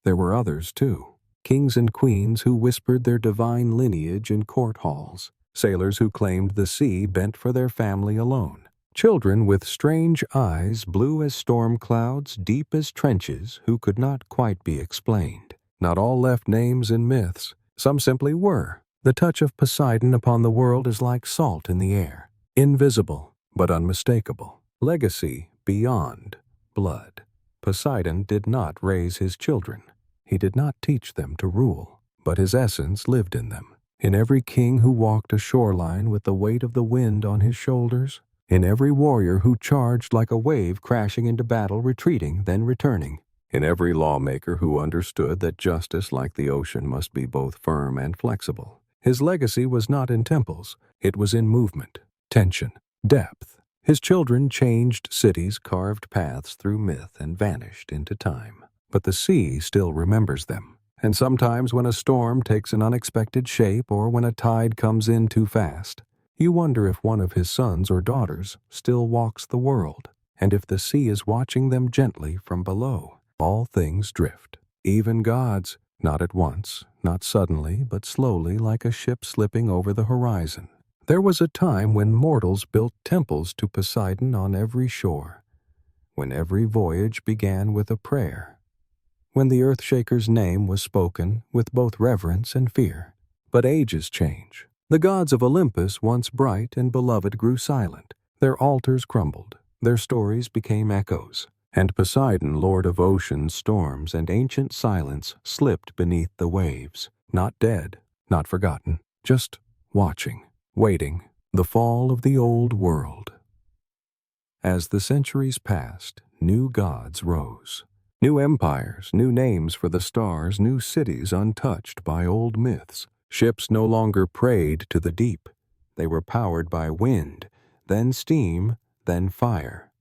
There were others, too, kings and queens who whispered their divine lineage in court halls, sailors who claimed the sea bent for their family alone, children with strange eyes, blue as storm clouds, deep as trenches, who could not quite be explained. Not all left names in myths. Some simply were. The touch of Poseidon upon the world is like salt in the air, invisible but unmistakable. Legacy beyond blood. Poseidon did not raise his children. He did not teach them to rule, but his essence lived in them. In every king who walked a shoreline with the weight of the wind on his shoulders, in every warrior who charged like a wave, crashing into battle, retreating, then returning, in every lawmaker who understood that justice, like the ocean, must be both firm and flexible. His legacy was not in temples, it was in movement, tension, depth. His children changed cities, carved paths through myth, and vanished into time. But the sea still remembers them, And sometimes when a storm takes an unexpected shape or when a tide comes in too fast, you wonder if one of his sons or daughters still walks the world, and if the sea is watching them gently from below. All things drift, even gods, not at once, not suddenly, but slowly like a ship slipping over the horizon. There was a time when mortals built temples to Poseidon on every shore, when every voyage began with a prayer, when the earthshaker's name was spoken with both reverence and fear. But ages change. The gods of Olympus, once bright and beloved, grew silent. Their altars crumbled, their stories became echoes, and Poseidon, lord of oceans, storms, and ancient silence, slipped beneath the waves, not dead, not forgotten, just watching, waiting, the fall of the old world. As the centuries passed, new gods rose. New empires, new names for the stars, new cities untouched by old myths. Ships no longer prayed to the deep. They were powered by wind, then steam, then fire.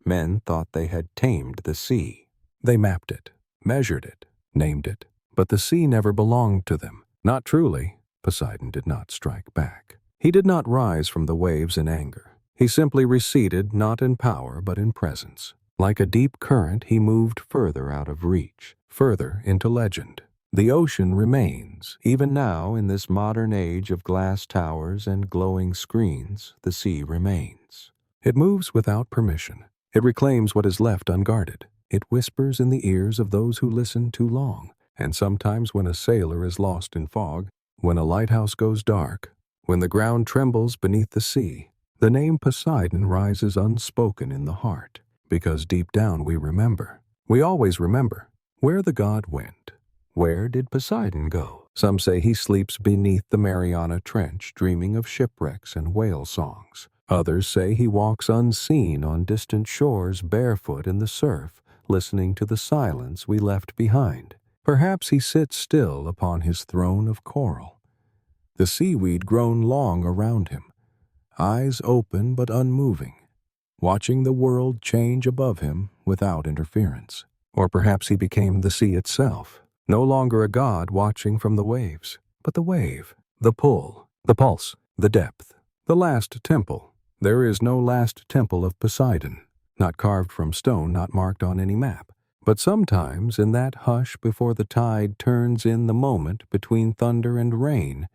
Men thought they had tamed the sea. They mapped it, measured it, named it. But the sea never belonged to them. Not truly. Poseidon did not strike back. He did not rise from the waves in anger. He simply receded, not in power, but in presence. Like a deep current, he moved further out of reach, further into legend. The ocean remains. Even now, in this modern age of glass towers and glowing screens, the sea remains. It moves without permission. It reclaims what is left unguarded. It whispers in the ears of those who listen too long. And sometimes when a sailor is lost in fog, when a lighthouse goes dark, when the ground trembles beneath the sea, the name Poseidon rises unspoken in the heart. Because deep down we remember. We always remember where the god went. Where did Poseidon go? Some say he sleeps beneath the Mariana Trench, dreaming of shipwrecks and whale songs. Others say he walks unseen on distant shores, barefoot in the surf, listening to the silence we left behind. Perhaps he sits still upon his throne of coral, the seaweed grown long around him, eyes open but unmoving, watching the world change above him without interference. Or perhaps he became the sea itself, no longer a god watching from the waves, but the wave, the pull, the pulse, the depth, the last temple. There is no last temple of Poseidon, not carved from stone, not marked on any map. But sometimes in that hush before the tide turns in the moment between thunder and rain,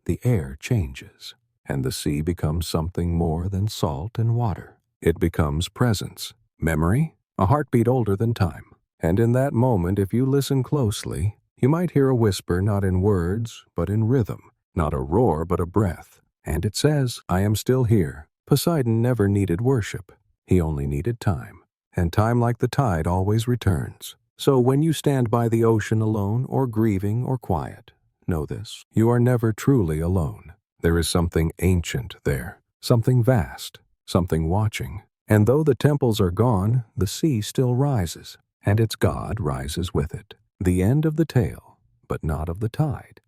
the air changes, and the sea becomes something more than salt and water. It becomes presence, memory, a heartbeat older than time. And in that moment, if you listen closely, you might hear a whisper not in words, but in rhythm, not a roar, but a breath. And it says, I am still here. Poseidon never needed worship. He only needed time. And time, like the tide, always returns. So when you stand by the ocean alone, or grieving, or quiet, know this, you are never truly alone. There is something ancient there, something vast, something watching. And though the temples are gone, the sea still rises, and its god rises with it. The end of the tale, but not of the tide.